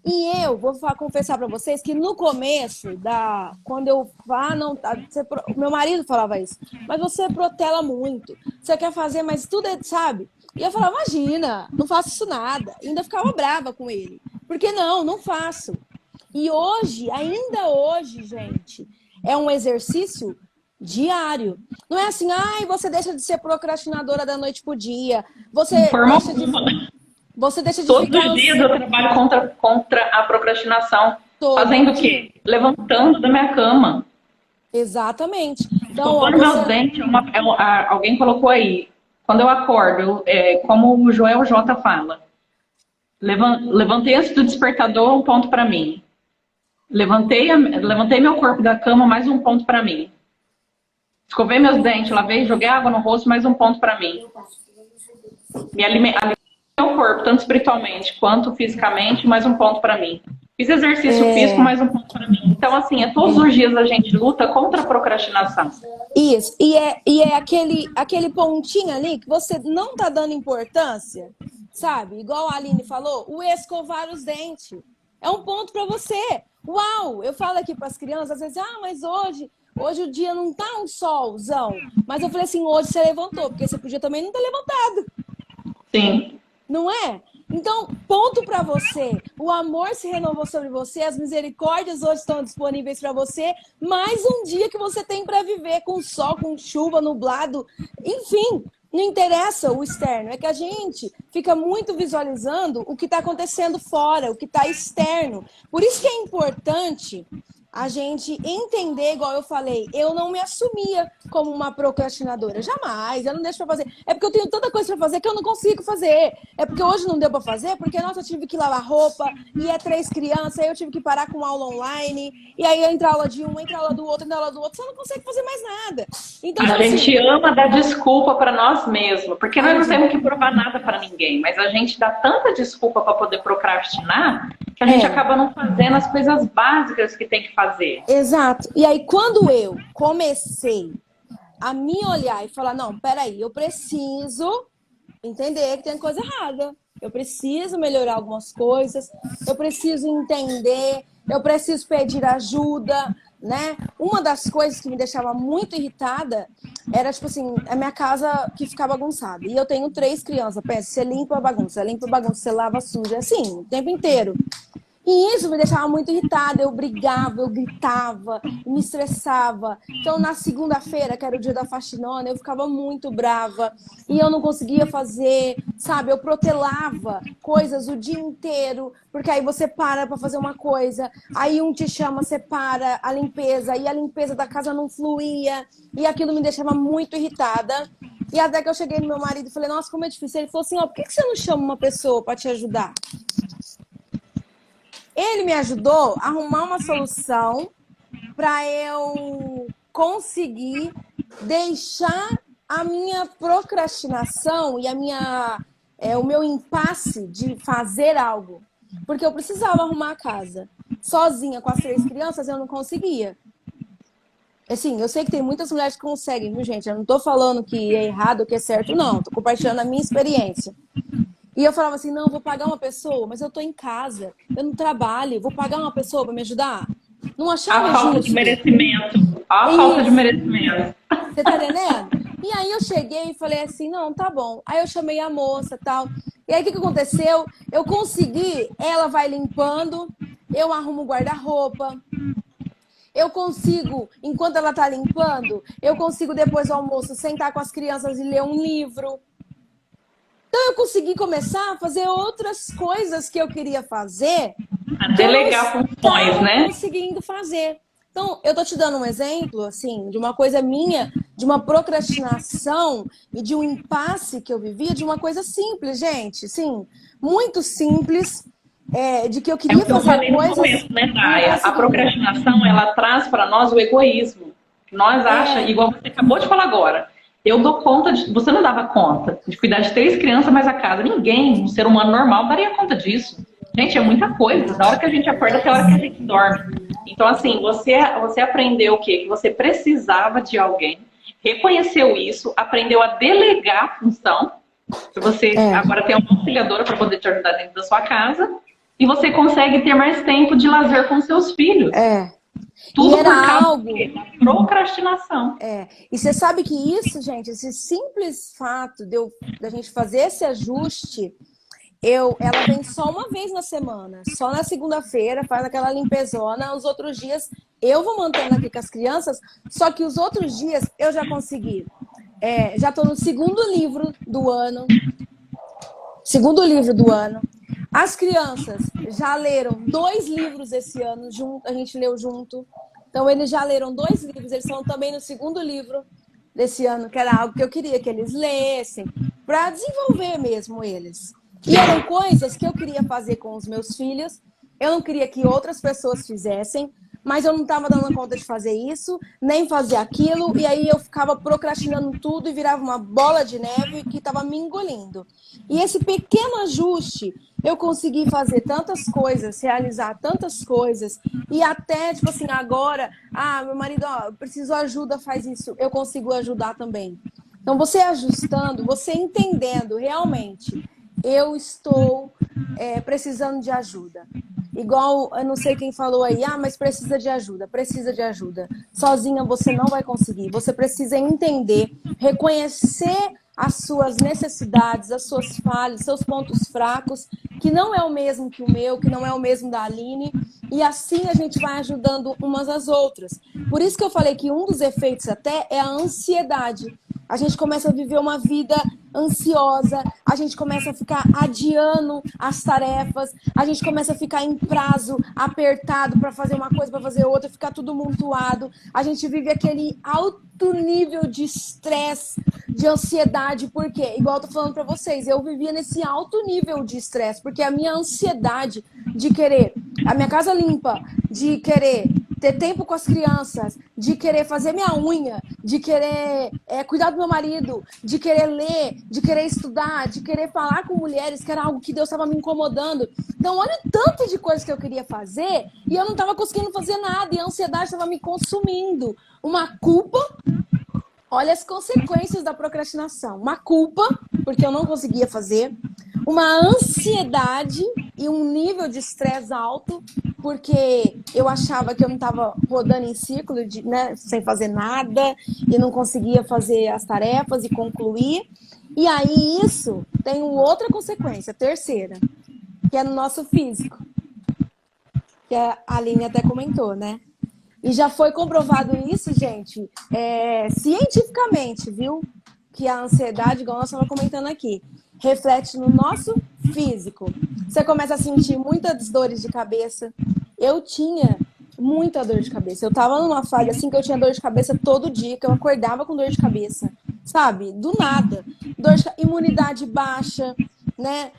Speaker 2: E eu vou confessar para vocês que no começo, quando eu meu marido falava isso, mas você protela muito, você quer fazer, mas tudo sabe? E eu falava, imagina, não faço isso nada. E ainda ficava brava com ele. Porque não faço. E hoje, ainda hoje, gente, é um exercício diário. Não é assim, você deixa de ser procrastinadora da noite pro dia. Você deixa de
Speaker 1: Todos os dias eu trabalho contra a procrastinação. Fazendo o quê? Levantando da minha cama.
Speaker 2: Exatamente. Então, ó,
Speaker 1: Escovando meus dentes. Alguém colocou aí. Quando eu acordo, como o Joel J fala, levantei antes do despertador, um ponto para mim. Levantei meu corpo da cama, mais um ponto para mim. Escovei meus dentes, lavei, joguei água no rosto, mais um ponto para mim. Me alimentei meu corpo, tanto espiritualmente quanto fisicamente, mais um ponto para mim. Fiz exercício físico, mais um ponto para mim. Então, assim, todos os dias a gente luta contra a procrastinação.
Speaker 2: Isso. E é aquele pontinho ali que você não tá dando importância, sabe? Igual a Aline falou, o escovar os dentes. É um ponto para você. Uau! Eu falo aqui para as crianças, às vezes, mas hoje o dia não tá um solzão. Mas eu falei assim, hoje você levantou, porque você podia também não ter levantado.
Speaker 1: Sim.
Speaker 2: Não é? Então, ponto para você. O amor se renovou sobre você, as misericórdias hoje estão disponíveis para você. Mais um dia que você tem para viver com sol, com chuva, nublado, enfim. Não interessa o externo, é que a gente fica muito visualizando o que está acontecendo fora, o que está externo. Por isso que é importante a gente entender, igual eu falei, eu não me assumia como uma procrastinadora. Jamais, eu não deixo pra fazer. É porque eu tenho tanta coisa pra fazer que eu não consigo fazer. É porque hoje não deu pra fazer, porque, nossa, eu tive que lavar roupa, e 3 crianças, aí eu tive que parar com aula online, e aí entra aula de um, entra aula do outro, entra aula do outro, você não consegue fazer mais nada. Então,
Speaker 1: a gente ama dar desculpa para nós mesmos, porque nós não temos que provar nada para ninguém, mas a gente dá tanta desculpa para poder procrastinar que a gente acaba não fazendo as coisas básicas que tem que fazer.
Speaker 2: Exato. E aí, quando eu comecei a me olhar e falar, não, peraí, eu preciso entender que tem coisa errada. Eu preciso melhorar algumas coisas, eu preciso entender, eu preciso pedir ajuda, né? Uma das coisas que me deixava muito irritada era, tipo assim, a minha casa que ficava bagunçada. E eu tenho 3 crianças, pensa, você limpa a bagunça, você lava suja, assim, o tempo inteiro. E isso me deixava muito irritada, eu brigava, eu gritava, me estressava. Então, na segunda-feira, que era o dia da faxinona, eu ficava muito brava e eu não conseguia fazer, sabe? Eu protelava coisas o dia inteiro, porque aí você para fazer uma coisa, aí um te chama, você para a limpeza, e a limpeza da casa não fluía, e aquilo me deixava muito irritada. E até que eu cheguei no meu marido e falei, nossa, como é difícil. Ele falou assim, por que você não chama uma pessoa para te ajudar? Ele me ajudou a arrumar uma solução para eu conseguir deixar a minha procrastinação e o meu impasse de fazer algo. Porque eu precisava arrumar a casa. Sozinha, com as 3 crianças, eu não conseguia. Assim, eu sei que tem muitas mulheres que conseguem, viu, gente? Eu não tô falando que é errado ou que é certo, não. Tô compartilhando a minha experiência. E eu falava assim, não, vou pagar uma pessoa, mas eu tô em casa, eu não trabalho, vou pagar uma pessoa para me ajudar? Não achava justo.
Speaker 1: A falta de merecimento. A falta de merecimento.
Speaker 2: Você tá entendendo? E aí eu cheguei e falei assim, não, tá bom. Aí eu chamei a moça e tal. E aí o que aconteceu? Eu consegui, ela vai limpando, eu arrumo o guarda-roupa. Eu consigo, enquanto ela tá limpando, eu consigo depois do almoço sentar com as crianças e ler um livro. Então, eu consegui começar a fazer outras coisas que eu queria fazer.
Speaker 1: A delegar funções, né?
Speaker 2: Conseguindo fazer. Então, eu tô te dando um exemplo, assim, de uma coisa minha, de uma procrastinação e de um impasse que eu vivia, de uma coisa simples, gente. Sim, muito simples, de que eu queria fazer coisas...
Speaker 1: Começo, né, Daya? A procrastinação, ela traz para nós o egoísmo. Nós achamos, igual você acabou de falar agora, eu dou conta de... Você não dava conta de cuidar de 3 crianças mais a casa. Ninguém, um ser humano normal, daria conta disso. Gente, é muita coisa. Da hora que a gente acorda até a hora que a gente dorme. Então, assim, você aprendeu o quê? Que você precisava de alguém, reconheceu isso, aprendeu a delegar a função. Você agora tem uma auxiliadora para poder te ajudar dentro da sua casa. E você consegue ter mais tempo de lazer com seus filhos. Tudo por causa da procrastinação.
Speaker 2: E você sabe que isso, gente, esse simples fato da gente fazer esse ajuste, ela vem só uma vez na semana. Só na segunda-feira, faz aquela limpezona. Os outros dias eu vou mantendo aqui com as crianças, só que os outros dias eu já consegui. Já estou no segundo livro do ano. As crianças já leram 2 livros esse ano, a gente leu junto. Então, eles já leram 2 livros, eles estão também no 2º livro desse ano, que era algo que eu queria que eles lessem, para desenvolver mesmo eles. E eram coisas que eu queria fazer com os meus filhos, eu não queria que outras pessoas fizessem, mas eu não estava dando conta de fazer isso, nem fazer aquilo, e aí eu ficava procrastinando tudo e virava uma bola de neve que estava me engolindo. E esse pequeno ajuste, eu consegui fazer tantas coisas, realizar tantas coisas, e até, tipo assim, agora, meu marido, ó, eu preciso de ajuda, faz isso, eu consigo ajudar também. Então, você ajustando, você entendendo realmente, eu estou precisando de ajuda. Igual, eu não sei quem falou aí, mas precisa de ajuda, precisa de ajuda. Sozinha você não vai conseguir. Você precisa entender, reconhecer as suas necessidades, as suas falhas, seus pontos fracos, que não é o mesmo que o meu, que não é o mesmo da Aline, e assim a gente vai ajudando umas às outras. Por isso que eu falei que um dos efeitos até é a ansiedade. A gente começa a viver uma vida ansiosa, a gente começa a ficar adiando as tarefas, a gente começa a ficar em prazo apertado para fazer uma coisa, para fazer outra, ficar tudo amontoado. A gente vive aquele alto nível de estresse, de ansiedade, por quê? Igual eu tô falando para vocês, eu vivia nesse alto nível de estresse, porque a minha ansiedade de querer a minha casa limpa, de querer ter tempo com as crianças, de querer fazer minha unha, de querer cuidar do meu marido, de querer ler, de querer estudar, de querer falar com mulheres, que era algo que Deus estava me incomodando. Então, olha o tanto de coisas que eu queria fazer e eu não estava conseguindo fazer nada e a ansiedade estava me consumindo. Uma culpa, olha as consequências da procrastinação. Uma culpa, porque eu não conseguia fazer, uma ansiedade e um nível de estresse alto, porque eu achava que eu não estava rodando em círculo, sem fazer nada, e não conseguia fazer as tarefas e concluir. E aí isso tem uma outra consequência, terceira, que é no nosso físico, que a Aline até comentou, né? E já foi comprovado isso, gente, cientificamente, viu? Que a ansiedade, igual nós estávamos comentando aqui, reflete no nosso físico. Você começa a sentir muitas dores de cabeça. Eu tinha muita dor de cabeça. Eu tava numa fase assim que eu tinha dor de cabeça todo dia, que eu acordava com dor de cabeça, sabe? Do nada. Imunidade baixa, né?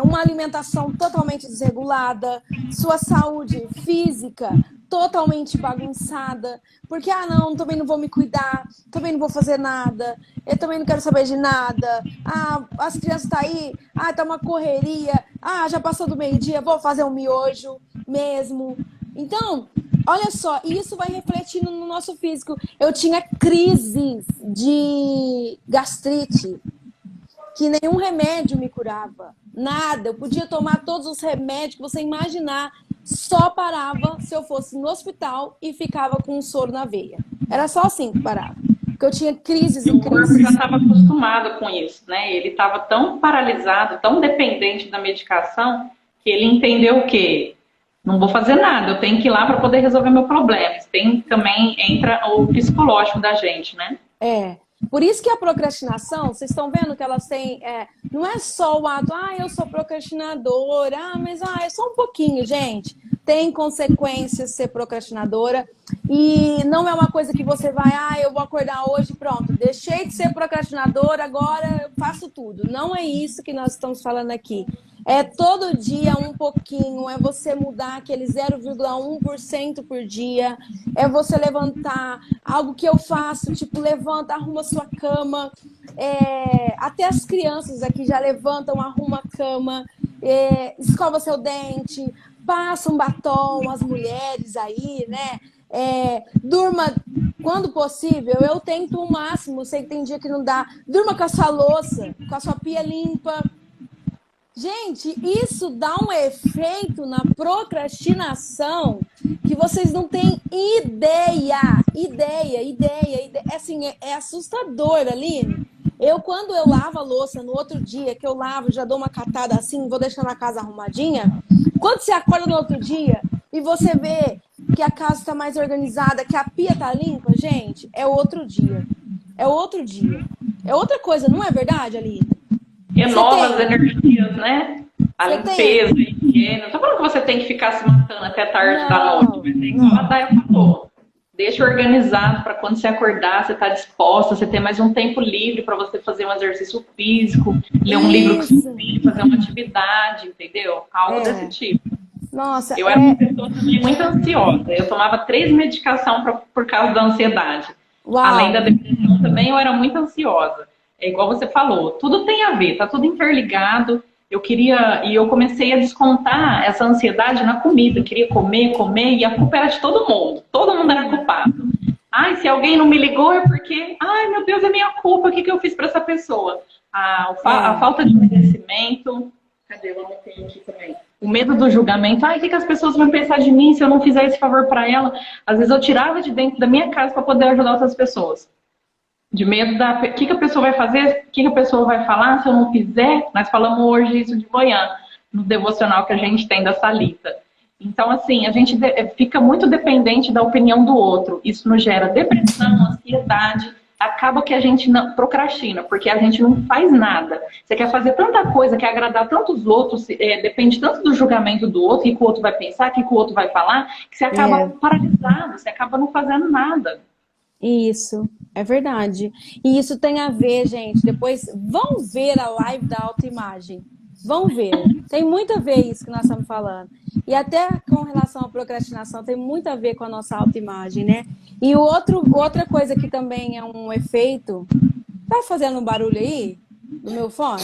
Speaker 2: Uma alimentação totalmente desregulada, sua saúde física totalmente bagunçada, porque, não, também não vou me cuidar, também não vou fazer nada, eu também não quero saber de nada, as crianças tá aí, tá uma correria, já passou do meio-dia, vou fazer um miojo mesmo. Então, olha só, isso vai refletindo no nosso físico. Eu tinha crises de gastrite, que nenhum remédio me curava, nada, eu podia tomar todos os remédios que você imaginar, só parava se eu fosse no hospital e ficava com um soro na veia. Era só assim que parava. Porque eu tinha crises em crises.
Speaker 1: O corpo já estava acostumado com isso, né? Ele estava tão paralisado, tão dependente da medicação, que ele entendeu o quê? Não vou fazer nada, eu tenho que ir lá para poder resolver meu problema. Também entra o psicológico da gente, né?
Speaker 2: Por isso que a procrastinação, vocês estão vendo que elas têm, não é só o ato, eu sou procrastinadora, mas é só um pouquinho, gente. Tem consequências ser procrastinadora e não é uma coisa que você vai, eu vou acordar hoje, pronto, deixei de ser procrastinadora, agora eu faço tudo. Não é isso que nós estamos falando aqui. É todo dia um pouquinho, é você mudar aquele 0,1% por dia, é você levantar algo que eu faço, tipo, levanta, arruma sua cama, até as crianças aqui já levantam, arruma a cama, escova seu dente, passa um batom, as mulheres aí, né? Durma quando possível, eu tento o máximo, sei que tem dia que não dá, durma com a sua louça, com a sua pia limpa. Gente, isso dá um efeito na procrastinação que vocês não têm ideia. Assim, é assustador, Aline. Quando eu lavo a louça no outro dia, que eu lavo, já dou uma catada assim, vou deixando a casa arrumadinha. Quando você acorda no outro dia e você vê que a casa está mais organizada, que a pia tá limpa, gente, é outro dia. É outro dia. É outra coisa, não é verdade, Aline?
Speaker 1: Renova as energias, né? a
Speaker 2: Você tem?
Speaker 1: limpeza, a higiene. Não tô falando que você tem que ficar se matando até tarde da noite,
Speaker 2: Não,
Speaker 1: mas é igual a
Speaker 2: não.
Speaker 1: Daya falou. Deixa organizado para quando você acordar, você tá disposta, você ter mais um tempo livre para você fazer um exercício físico, ler um livro com seu
Speaker 2: Isso.
Speaker 1: filho, fazer uma atividade, entendeu? Algo desse
Speaker 2: É.
Speaker 1: tipo.
Speaker 2: Nossa,
Speaker 1: Eu era uma pessoa também muito ansiosa. Eu tomava 3 medicações por causa da ansiedade. Além da
Speaker 2: uau.
Speaker 1: depressão também, eu era muito ansiosa. É igual você falou, tudo tem a ver, tá tudo interligado. Eu comecei a descontar essa ansiedade na comida. Queria comer, comer, e a culpa era de todo mundo. Todo mundo era culpado. Ai, se alguém não me ligou é porque, ai, meu Deus, é minha culpa, o que eu fiz para essa pessoa? A
Speaker 2: É,
Speaker 1: falta de merecimento. Cadê? Eu anotei aqui também. O medo do julgamento. Ai, o que as pessoas vão pensar de mim se eu não fizer esse favor para ela? Às vezes eu tirava de dentro da minha casa para poder ajudar outras pessoas. De medo da... O que a pessoa vai fazer? O que a pessoa vai falar se eu não fizer? Nós falamos hoje isso de manhã, no devocional que a gente tem da Salita. Então, assim, a gente fica muito dependente da opinião do outro. Isso nos gera depressão, ansiedade. Acaba que a gente não procrastina, porque a gente não faz nada. Você quer fazer tanta coisa, quer agradar tantos outros, depende tanto do julgamento do outro, o que o outro vai pensar, o que o outro vai falar, que você acaba
Speaker 2: é,
Speaker 1: paralisado, você acaba não fazendo nada.
Speaker 2: isso, é verdade. E isso tem a ver, gente. Depois vão ver a live da autoimagem. Vão ver. Tem muito a ver isso que nós estamos falando. E até com relação à procrastinação, tem muito a ver com a nossa autoimagem, né? E outra coisa que também é um efeito. Tá fazendo um barulho aí? Do meu fone?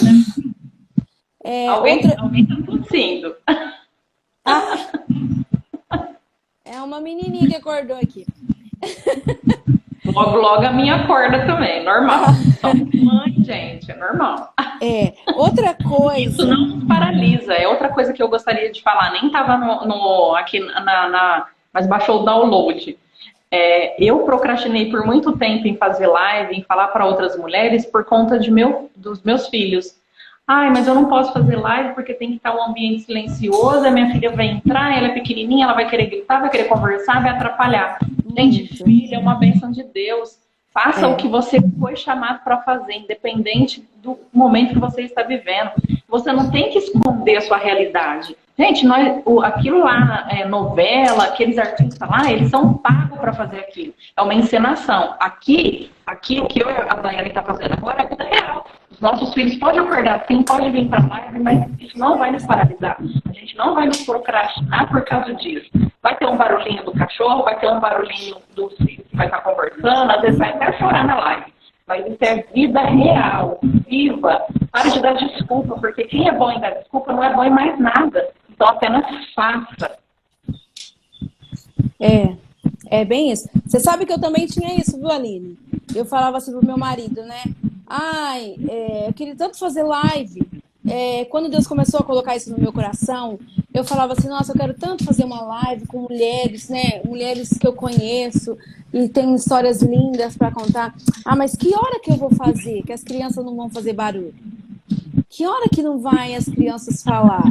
Speaker 2: É, outra.
Speaker 1: Alguém tá tossindo.
Speaker 2: Ah, é uma menininha que acordou aqui.
Speaker 1: Logo, logo a minha acorda também, normal. Só mãe, gente, é normal.
Speaker 2: Outra
Speaker 1: Isso
Speaker 2: coisa.
Speaker 1: não nos paralisa. É outra coisa que eu gostaria de falar. Nem estava aqui mas baixou o download. Eu procrastinei por muito tempo em fazer live, em falar para outras mulheres por conta dos meus filhos. Ai, mas eu não posso fazer live porque tem que estar um ambiente silencioso, a minha filha vai entrar, ela é pequenininha, ela vai querer gritar, vai querer conversar, vai atrapalhar. Gente,
Speaker 2: Muito.
Speaker 1: filha é uma bênção de Deus. Faça o
Speaker 2: É,
Speaker 1: que você foi chamado para fazer, independente do momento que você está vivendo. Você não tem que esconder a sua realidade. Gente, aquilo lá, novela, aqueles artistas lá, eles são pagos para fazer aquilo. É uma encenação. Aqui o que eu e a Daiane está fazendo agora é a vida real. Os nossos filhos podem acordar sim, podem vir para a live, mas isso não vai nos paralisar. A gente não vai nos procrastinar por causa disso. Vai ter um barulhinho do cachorro, vai ter um barulhinho do filho que vai estar conversando, às vezes vai até chorar na live. Mas isso é vida real, viva. Para de dar desculpa, porque quem é bom em dar desculpa não é bom em mais nada. Então apenas faça.
Speaker 2: é bem isso. Você sabe que eu também tinha isso, viu, Aline? Eu falava assim pro meu marido, né? Ai, eu queria tanto fazer live. Quando Deus começou a colocar isso no meu coração, eu falava assim, nossa, eu quero tanto fazer uma live com mulheres, né? Mulheres que eu conheço e tem histórias lindas para contar. Ah, mas que hora que eu vou fazer? Que as crianças não vão fazer barulho? Que hora que não vai as crianças falar?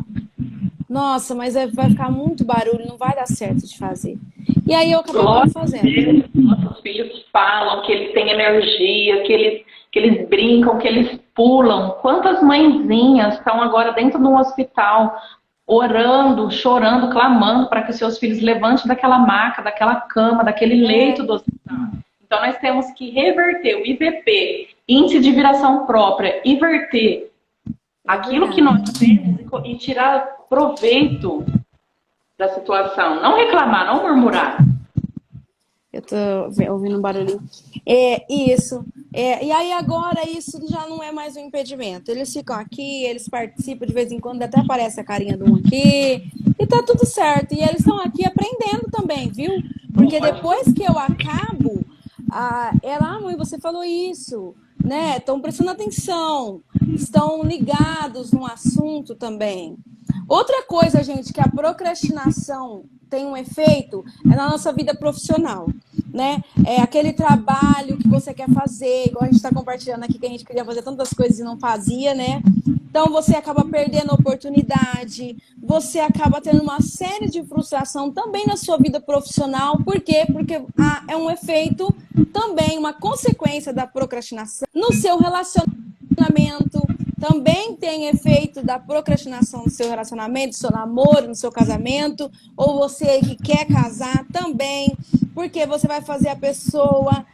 Speaker 2: Nossa, mas vai ficar muito barulho, não vai dar certo de fazer. E aí eu acabava não
Speaker 1: Glória a
Speaker 2: fazendo.
Speaker 1: Deus, nossos filhos falam que eles têm energia, que eles brincam, que eles pulam. Quantas mãezinhas estão agora dentro de um hospital orando, chorando, clamando para que seus filhos levantem daquela maca, daquela cama, daquele leito do hospital. Então nós temos que reverter o IVP, Índice de Viração Própria, inverter aquilo que nós temos e tirar proveito da situação. Não reclamar, não murmurar.
Speaker 2: Eu tô ouvindo um barulhinho. Isso. E aí agora isso já não é mais um impedimento. Eles ficam aqui, eles participam de vez em quando, até aparece a carinha de um aqui. E tá tudo certo. E eles estão aqui aprendendo também, viu? Porque depois que eu acabo, mãe, você falou isso, né? Estão prestando atenção, estão ligados no assunto também. Outra coisa, gente, que a procrastinação tem um efeito é na nossa vida profissional, né? É aquele trabalho que você quer fazer, igual a gente está compartilhando aqui, que a gente queria fazer tantas coisas e não fazia, né? Então você acaba perdendo a oportunidade, você acaba tendo uma série de frustração também na sua vida profissional. Por quê? Porque é um efeito também, uma consequência da procrastinação no seu relacionamento, também tem efeito da procrastinação no seu relacionamento, no seu namoro, no seu casamento, ou você que quer casar também, porque você vai fazer a pessoa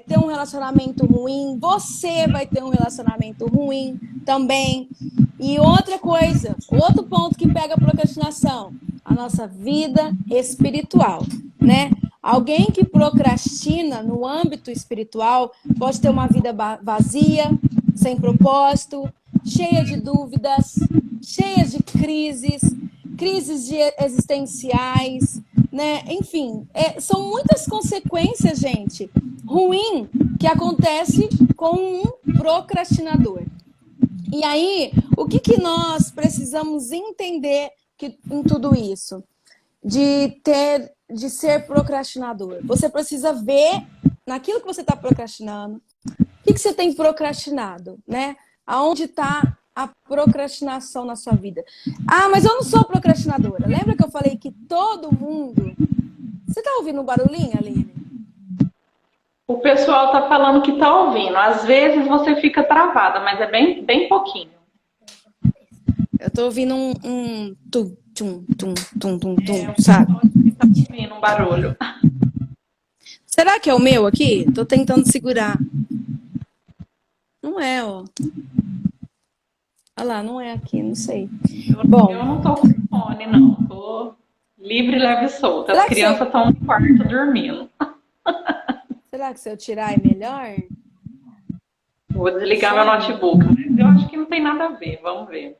Speaker 2: ter um relacionamento ruim, você vai ter um relacionamento ruim também. E outra coisa, outro ponto que pega a procrastinação, a nossa vida espiritual, né? Alguém que procrastina no âmbito espiritual pode ter uma vida vazia, sem propósito, cheia de dúvidas, cheia de crises existenciais, né? Enfim, são muitas consequências, gente, ruim que acontece com um procrastinador. E aí, o que nós precisamos entender em tudo isso? De ser procrastinador. Você precisa ver naquilo que você está procrastinando. O que você tem procrastinado, né? Aonde está a procrastinação na sua vida? Ah, mas eu não sou procrastinadora. Lembra que eu falei que todo mundo... Você está ouvindo um barulhinho, Aline?
Speaker 1: O pessoal está falando que está ouvindo. Às vezes você fica travada, mas é bem pouquinho.
Speaker 2: Eu estou ouvindo um tum, tum, tum, tum, tum, tum, sabe?
Speaker 1: Está ouvindo um barulho.
Speaker 2: Será que é o meu aqui? Tô tentando segurar. Não é, ó. Olha lá, não é aqui, não sei.
Speaker 1: Eu não tô com fone, não. Tô livre, leve e solta. As crianças estão no quarto dormindo.
Speaker 2: Será que se eu tirar é melhor?
Speaker 1: Vou desligar meu notebook, mas eu acho que não tem nada a ver. Vamos ver.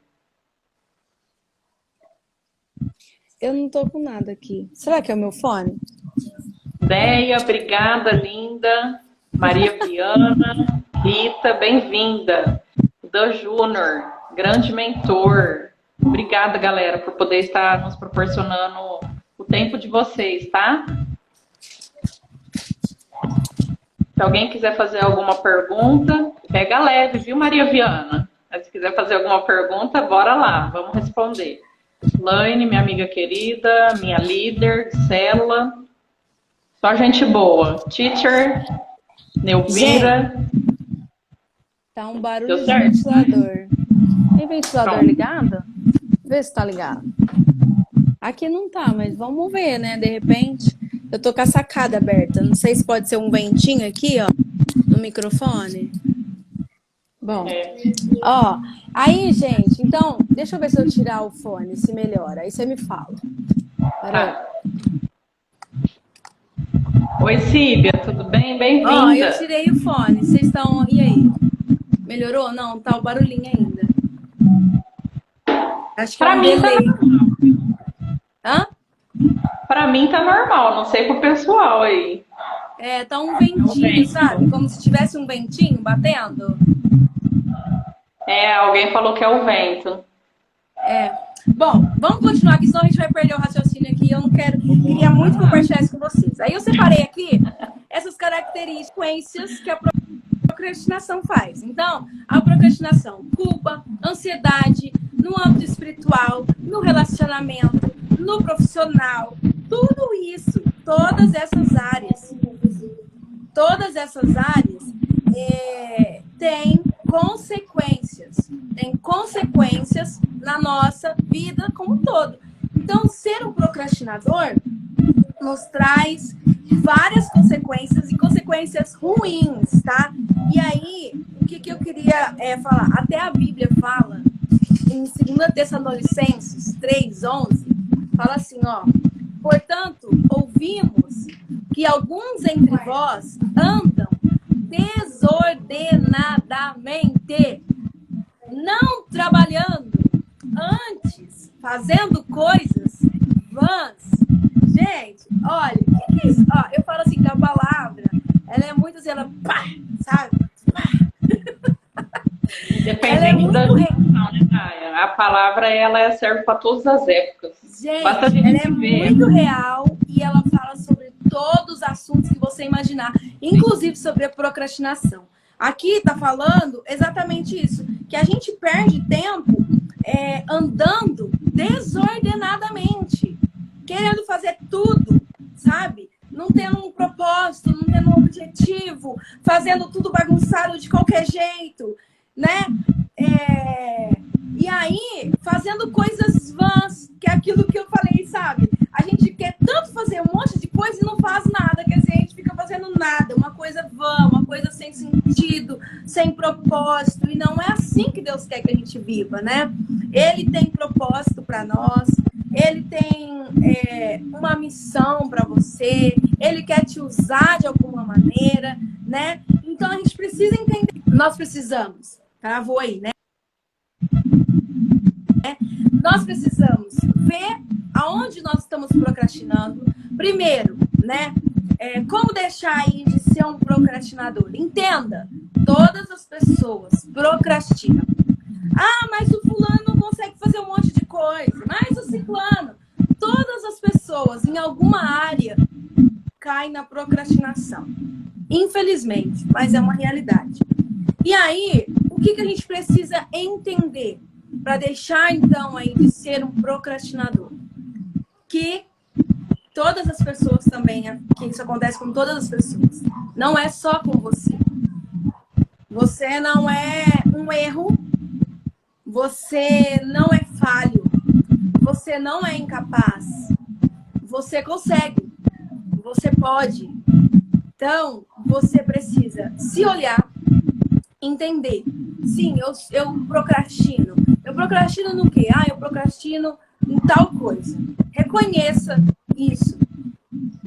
Speaker 2: Eu não tô com nada aqui. Será que é o meu fone?
Speaker 1: Deia, obrigada, linda. Maria Viana, Rita, bem-vinda. Dan Júnior, grande mentor. Obrigada, galera, por poder estar nos proporcionando o tempo de vocês, tá? Se alguém quiser fazer alguma pergunta, pega leve, viu, Maria Viana? Mas se quiser fazer alguma pergunta, bora lá, vamos responder. Laine, minha amiga querida, minha líder de célula. Só gente boa. Teacher, Neuvira.
Speaker 2: Tá um barulho de ventilador. Tem ventilador ligado? Vê se tá ligado. Aqui não tá, mas vamos ver, né? De repente, eu tô com a sacada aberta. Não sei se pode ser um ventinho aqui, ó, no microfone. Bom, ó, aí, gente, então, deixa eu ver se eu tirar o fone, se melhora. Aí você me fala. Peraí.
Speaker 1: Oi, Síbia, tudo bem? Bem-vinda.
Speaker 2: Ó, eu tirei o fone. Vocês estão... E aí? Melhorou? Não, tá o barulhinho ainda. Acho que
Speaker 1: pra mim tá normal.
Speaker 2: Hã?
Speaker 1: Pra mim tá normal, não sei pro pessoal aí.
Speaker 2: Tá um ventinho, sabe? Como se tivesse um ventinho batendo.
Speaker 1: Alguém falou que é o vento.
Speaker 2: Bom, vamos continuar aqui, senão a gente vai perder o raciocínio aqui. Eu não queria muito compartilhar isso com vocês. Aí eu separei aqui essas características que a procrastinação faz. Então, a procrastinação, culpa, ansiedade, no âmbito espiritual, no relacionamento, no profissional, tudo isso, todas essas áreas têm consequências na nossa vida como um todo. Então, ser um procrastinador nos traz várias consequências e consequências ruins, tá? E aí, o que eu queria falar? Até a Bíblia fala, em 2 Tessalonicenses 3:11, fala assim, ó: portanto, ouvimos que alguns entre vós andam desordenadamente, não trabalhando, antes fazendo coisas vãs. Gente, olha, o que é isso? Ó, eu falo assim que a palavra, ela é muito assim, ela pá, sabe? Pá.
Speaker 1: Dependendo da situação, né, Naya? A palavra, ela serve para todas as épocas.
Speaker 2: Gente, ela é muito real e ela fala sobre todos os assuntos que você imaginar, inclusive sobre a procrastinação. Aqui tá falando exatamente isso, que a gente perde tempo andando desordenadamente, querendo fazer tudo, sabe? Não tendo um propósito, não tendo um objetivo, fazendo tudo bagunçado de qualquer jeito, né?
Speaker 3: E aí, fazendo coisas vãs, que é aquilo que eu falei, sabe? A gente quer tanto fazer um monte de coisa e não faz nada. Quer dizer, a gente fica fazendo nada, uma coisa vã, uma coisa sem sentido, sem propósito. E não é assim que Deus quer que a gente viva, né? Ele tem propósito para nós, ele tem uma missão para você, ele quer te usar de alguma maneira, né? Então a gente precisa entender. Nós precisamos, travou aí, né? Nós precisamos ver aonde nós estamos procrastinando. Primeiro, né? Como deixar aí de ser um procrastinador? Entenda, todas as pessoas procrastinam. Ah, mas o fulano não consegue fazer um monte de coisa. Mas o ciclano. Todas as pessoas, em alguma área, caem na procrastinação. Infelizmente, mas é uma realidade. E aí, o que a gente precisa entender para deixar, então, aí de ser um procrastinador? Que todas as pessoas também, que isso acontece com todas as pessoas. Não é só com você. Você não é um erro. Você não é falho. Você não é incapaz. Você consegue. Você pode. Então, você precisa se olhar, entender. Sim, eu procrastino. Eu procrastino no quê? Eu procrastino em tal coisa. Reconheça isso.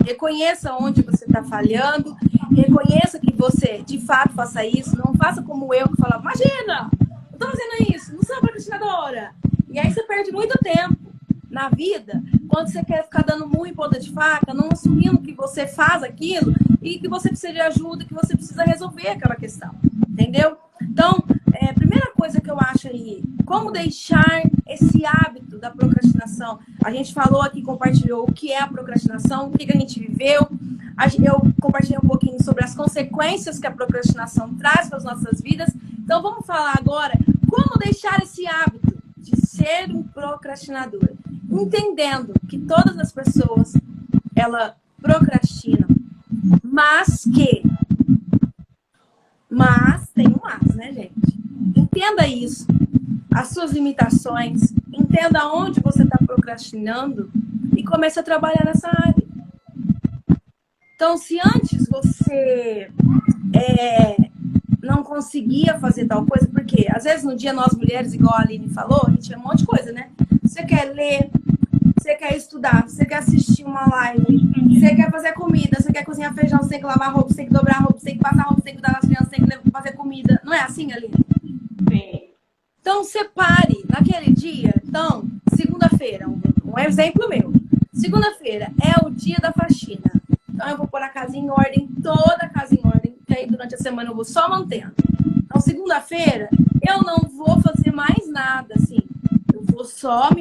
Speaker 3: Reconheça onde você está falhando. Reconheça que você, de fato, faça isso. Não faça como eu, que falava, imagina, eu estou fazendo isso, não sou procrastinadora. E aí você perde muito tempo na vida, quando você quer ficar dando murro em ponta de faca, não assumindo que você faz aquilo e que você precisa de ajuda, que você precisa resolver aquela questão. Entendeu? Então, a primeira coisa que eu acho aí, como deixar esse hábito da procrastinação. A gente falou aqui, compartilhou o que é a procrastinação, o que a gente viveu. Eu compartilhei um pouquinho sobre as consequências que a procrastinação traz para as nossas vidas. Então, vamos falar agora como deixar esse hábito de ser um procrastinador. Entendendo que todas as pessoas, elas procrastinam, mas tem um mas, né, gente? Entenda isso, as suas limitações, entenda onde você está procrastinando e comece a trabalhar nessa área. Então, se antes você não conseguia fazer tal coisa, porque às vezes no dia nós mulheres, igual a Aline falou, a gente é um monte de coisa, né? Você quer ler, você quer estudar, você quer assistir uma live, você quer fazer comida, você quer cozinhar feijão, você tem que lavar roupa, você tem que dobrar roupa, você tem que passar roupa, você tem que cuidar das crianças, você tem que fazer comida. Não é assim, Aline?
Speaker 1: Sim.
Speaker 3: Então, separe naquele dia. Então, segunda-feira, um exemplo meu. Segunda-feira é o dia da faxina. Então, eu vou pôr a casa em ordem, toda a casa em ordem, que aí durante a semana eu vou só mantendo. Então, segunda-feira, eu não vou fazer mais nada, assim.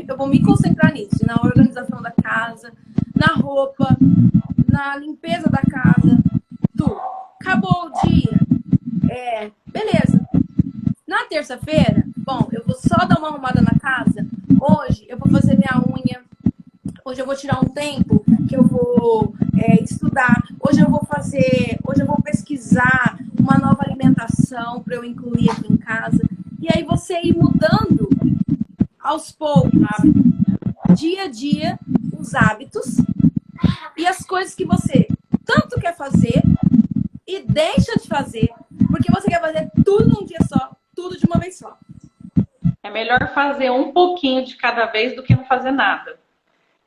Speaker 3: Eu vou me concentrar nisso, na organização da casa, na roupa, na limpeza da casa, tudo. Acabou o dia. Beleza. Na terça-feira, bom, eu vou só dar uma arrumada na casa. Hoje eu vou fazer minha unha. Hoje eu vou tirar um tempo que eu vou estudar. Hoje eu vou pesquisar uma nova alimentação para eu incluir aqui em casa. E aí você ir mudando aos poucos, dia a dia, os hábitos e as coisas que você tanto quer fazer e deixa de fazer, porque você quer fazer tudo num dia só, tudo de uma vez só.
Speaker 1: É melhor fazer um pouquinho de cada vez do que não fazer nada.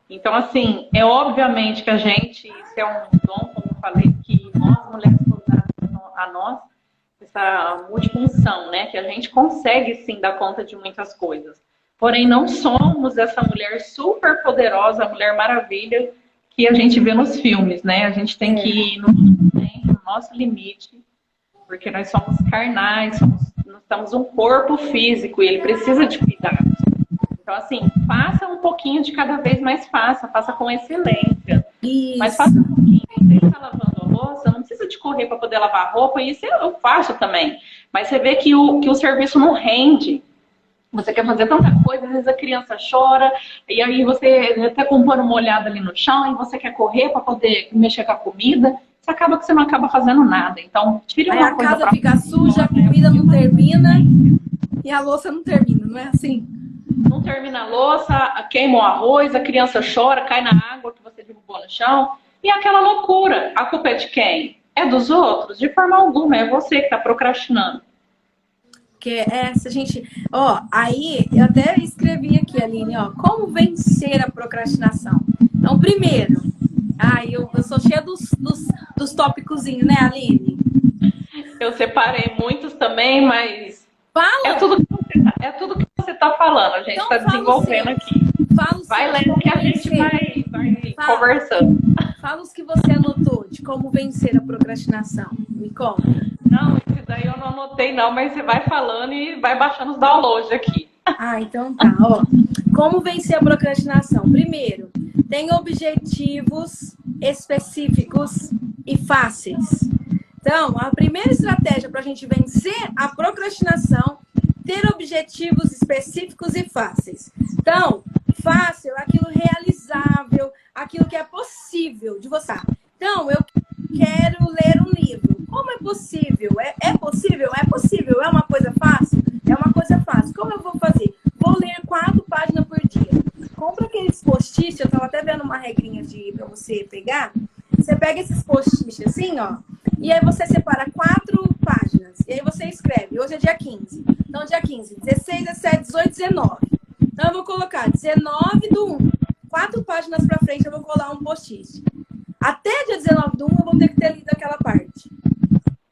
Speaker 1: Então, assim, obviamente que isso é um dom, como eu falei, que nós, mulheres, a nós, essa multifunção, né? Que a gente consegue, sim, dar conta de muitas coisas. Porém, não somos essa mulher super poderosa, a Mulher Maravilha, que a gente vê nos filmes, né? A gente tem que ir no nosso limite, porque nós somos carnais, nós temos um corpo físico e ele precisa de cuidados. Então, assim, faça um pouquinho de cada vez mais, faça com excelência.
Speaker 3: Isso.
Speaker 1: Mas faça um pouquinho. Você está lavando a louça, não precisa de correr para poder lavar a roupa, isso eu faço também. Mas você vê que o serviço não rende. Você quer fazer tanta coisa, às vezes a criança chora, e aí você está com um pano molhado ali no chão, e você quer correr para poder mexer com a comida, isso acaba que você não acaba fazendo nada. Então, tire uma coisa.
Speaker 3: A casa fica suja, a comida não termina. E a louça não termina, não é assim?
Speaker 1: Não termina a louça, queima o arroz, a criança chora, cai na água que você derrubou no chão. E aquela loucura. A culpa é de quem? É dos outros? De forma alguma, é você que está procrastinando.
Speaker 3: Que essa gente, ó, aí eu até escrevi aqui, Aline, ó, como vencer a procrastinação. Então, primeiro, eu sou cheia dos tópicozinhos, né, Aline?
Speaker 1: Eu separei muitos também, mas
Speaker 3: Fala!
Speaker 1: é tudo que você tá falando, a gente
Speaker 3: Então,
Speaker 1: tá desenvolvendo aqui. Vai lendo que a gente vai conversando.
Speaker 3: Fala os que você anotou de como vencer a procrastinação. Me conta.
Speaker 1: Não, esse daí eu não anotei não, mas você vai falando e vai baixando os downloads aqui.
Speaker 3: Então tá, ó. Como vencer a procrastinação? Primeiro, tem objetivos específicos e fáceis. Então, a primeira estratégia para a gente vencer a procrastinação, ter objetivos específicos e fáceis. Então, fácil é aquilo realizável, aquilo que é possível de você. Então, eu quero ler um livro. Como é possível? É possível? É possível. É uma coisa fácil? É uma coisa fácil. Como eu vou fazer? Vou ler 4 páginas por dia. Compra aqueles post-it, eu estava até vendo uma regrinha para você pegar. Você pega esses post-it assim, ó, e aí você separa 4 páginas. E aí você escreve, hoje é dia 15. Então, dia 15, 16, 17, 18, 19. Então, eu vou colocar 19/1. 4 páginas para frente, eu vou colar um post-it. Até dia 19/1, eu vou ter que ter lido aquela parte.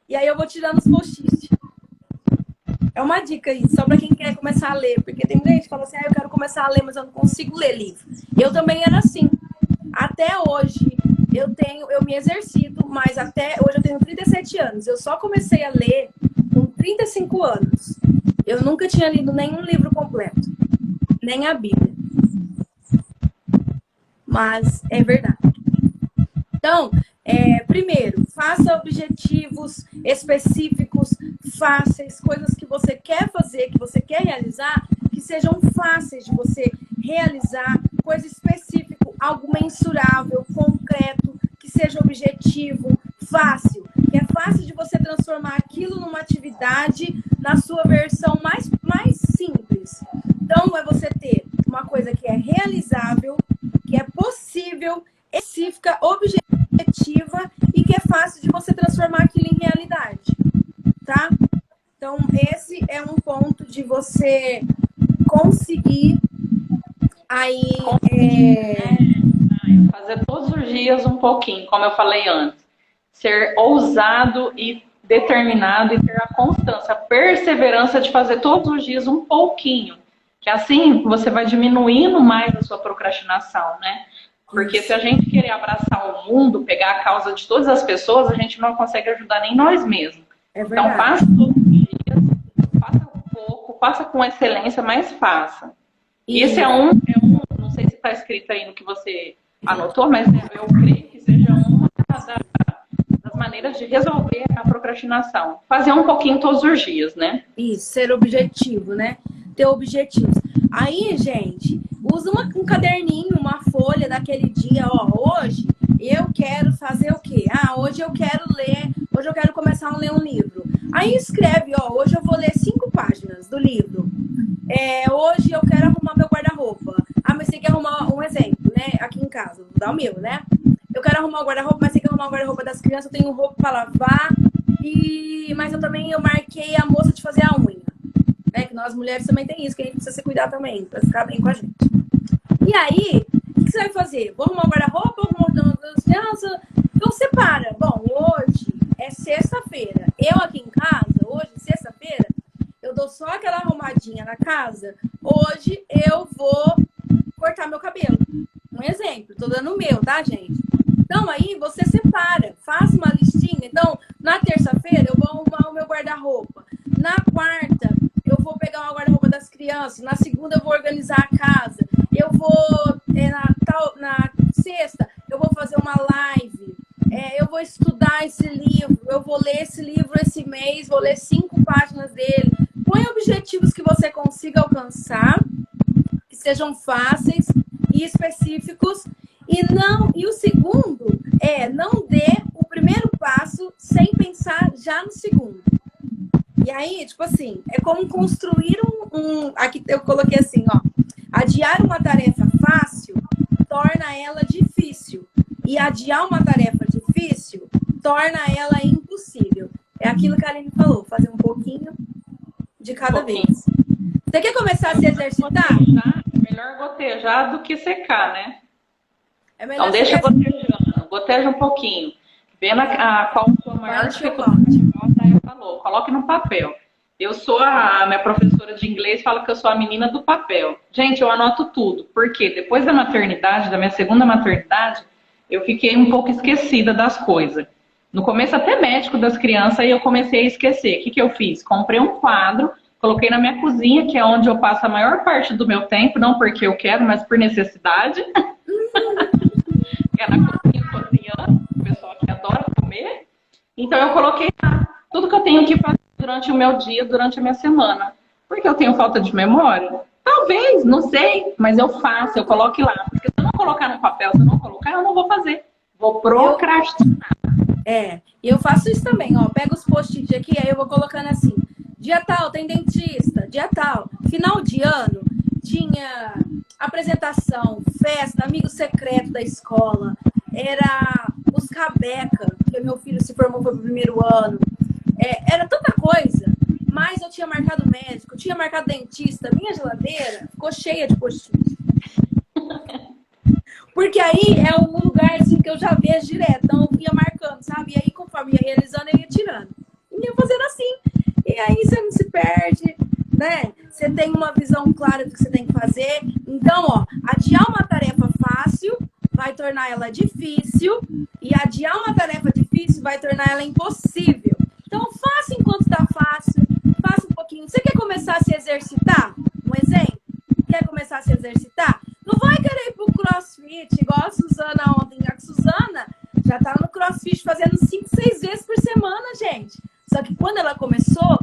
Speaker 3: E aí, eu vou tirando os post-it. É uma dica aí, só para quem quer começar a ler. Porque tem muita gente que fala assim, eu quero começar a ler, mas eu não consigo ler livro. Eu também era assim. Até hoje, eu me exercito, mas até hoje eu tenho 37 anos. Eu só comecei a ler com 35 anos. Eu nunca tinha lido nenhum livro completo. Nem a Bíblia. Mas é verdade. Então, primeiro, faça objetivos específicos, fáceis, coisas que você quer fazer, que você quer realizar, que sejam fáceis de você realizar, coisa específica, algo mensurável, concreto, que seja objetivo, fácil, que é fácil de você transformar aquilo numa atividade na sua versão mais simples. Então, é você ter uma coisa que é realizável, que é possível, específica, objetiva e que é fácil de você transformar aquilo em realidade, tá? Então, esse é um ponto de você conseguir aí
Speaker 1: fazer todos os dias um pouquinho, como eu falei antes. Ser ousado e determinado e ter a constância, a perseverança de fazer todos os dias um pouquinho. Que assim você vai diminuindo mais a sua procrastinação, né? Porque se a gente querer abraçar o mundo, pegar a causa de todas as pessoas, a gente não consegue ajudar nem nós mesmos. Então, faça todos os dias, faça um pouco, faça com excelência, mas faça. E esse é um, não sei se está escrito aí no que você anotou, mas eu creio que seja uma das maneiras de resolver a procrastinação. Fazer um pouquinho todos os dias, né?
Speaker 3: Isso, ser objetivo, né? Ter objetivos. Aí, gente, usa um caderninho, uma folha daquele dia, ó, hoje eu quero fazer o quê? Hoje eu quero ler, hoje eu quero começar a ler um livro. Aí escreve, ó, hoje eu vou ler 5 páginas do livro. Hoje eu quero arrumar meu guarda-roupa. Mas tem que arrumar um exemplo, né? Aqui em casa, vou dar o meu, né? Eu quero arrumar o guarda-roupa, mas tem que arrumar o guarda-roupa das crianças, eu tenho roupa para lavar, mas eu marquei a moça de fazer a unha. Que nós mulheres também tem isso, que a gente precisa se cuidar também, pra ficar bem com a gente. E aí, o que você vai fazer? Vou arrumar o guarda-roupa, vou arrumar as crianças? Então separa. Bom, hoje é sexta-feira. Eu aqui em casa, hoje, sexta-feira, eu dou só aquela arrumadinha na casa. Hoje eu vou cortar meu cabelo. Um exemplo, tô dando o meu, tá, gente? Então aí você separa, faz uma listinha. Então, na terça-feira eu vou arrumar o meu guarda-roupa. Na quarta, eu vou pegar o guarda-roupa das crianças. Na segunda, eu vou organizar a casa. Eu vou, na sexta, eu vou fazer uma live. Eu vou estudar esse livro. Eu vou ler esse livro esse mês. Vou ler 5 páginas dele. Põe objetivos que você consiga alcançar, que sejam fáceis e específicos. E o segundo não dê o primeiro passo sem pensar já no segundo. E aí, tipo assim, é como construir aqui eu coloquei assim, ó. Adiar uma tarefa fácil torna ela difícil. E adiar uma tarefa difícil torna ela impossível. É aquilo que a Aline falou, fazer um pouquinho de cada vez. Você quer começar a se exercitar?
Speaker 1: Melhor gotejar do que secar, né?
Speaker 3: É melhor
Speaker 1: então deixa gotejando, goteja um pouquinho. Vendo qual a sua maior dificuldade, igual a Daya falou, coloque no papel. Eu sou a minha professora de inglês, fala que eu sou a menina do papel. Gente, eu anoto tudo, porque depois da maternidade, da minha segunda maternidade, eu fiquei um pouco esquecida das coisas. No começo, até médico das crianças, aí eu comecei a esquecer. O que eu fiz? Comprei um quadro, coloquei na minha cozinha, que é onde eu passo a maior parte do meu tempo, não porque eu quero, mas por necessidade. É na cozinha cozinhando, o pessoal que adora comer. Então eu coloquei lá tudo que eu tenho que fazer durante o meu dia, durante a minha semana. Porque eu tenho falta de memória? Talvez, não sei, mas eu faço, eu coloco lá. Porque se eu não colocar no papel, se eu não colocar, eu não vou fazer. Vou procrastinar.
Speaker 3: E eu faço isso também, ó. Pego os post-it aqui, aí eu vou colocando assim. Dia tal, tem dentista. Dia tal. Final de ano, tinha apresentação, festa, amigo secreto da escola. Era buscar beca, porque meu filho se formou para o primeiro ano. Era tanta coisa. Mas eu tinha marcado médico, tinha marcado dentista. Minha geladeira ficou cheia de post-it. Porque aí é um lugar assim, que eu já vejo direto. Então eu ia marcando, sabe? E aí, conforme ia realizando, eu ia tirando. E ia fazendo assim. E aí você não se perde, né? Você tem uma visão clara do que você tem que fazer. Então, ó, adiar uma tarefa fácil vai tornar ela difícil. E adiar uma tarefa difícil vai tornar ela impossível. Então, faça enquanto tá fácil. Faça um pouquinho. Você quer começar a se exercitar? Um exemplo? Quer começar a se exercitar? Não vai querer ir pro crossfit, igual a Suzana ontem. A Suzana já tá no crossfit fazendo 5, 6 vezes por semana, gente. Só que quando ela começou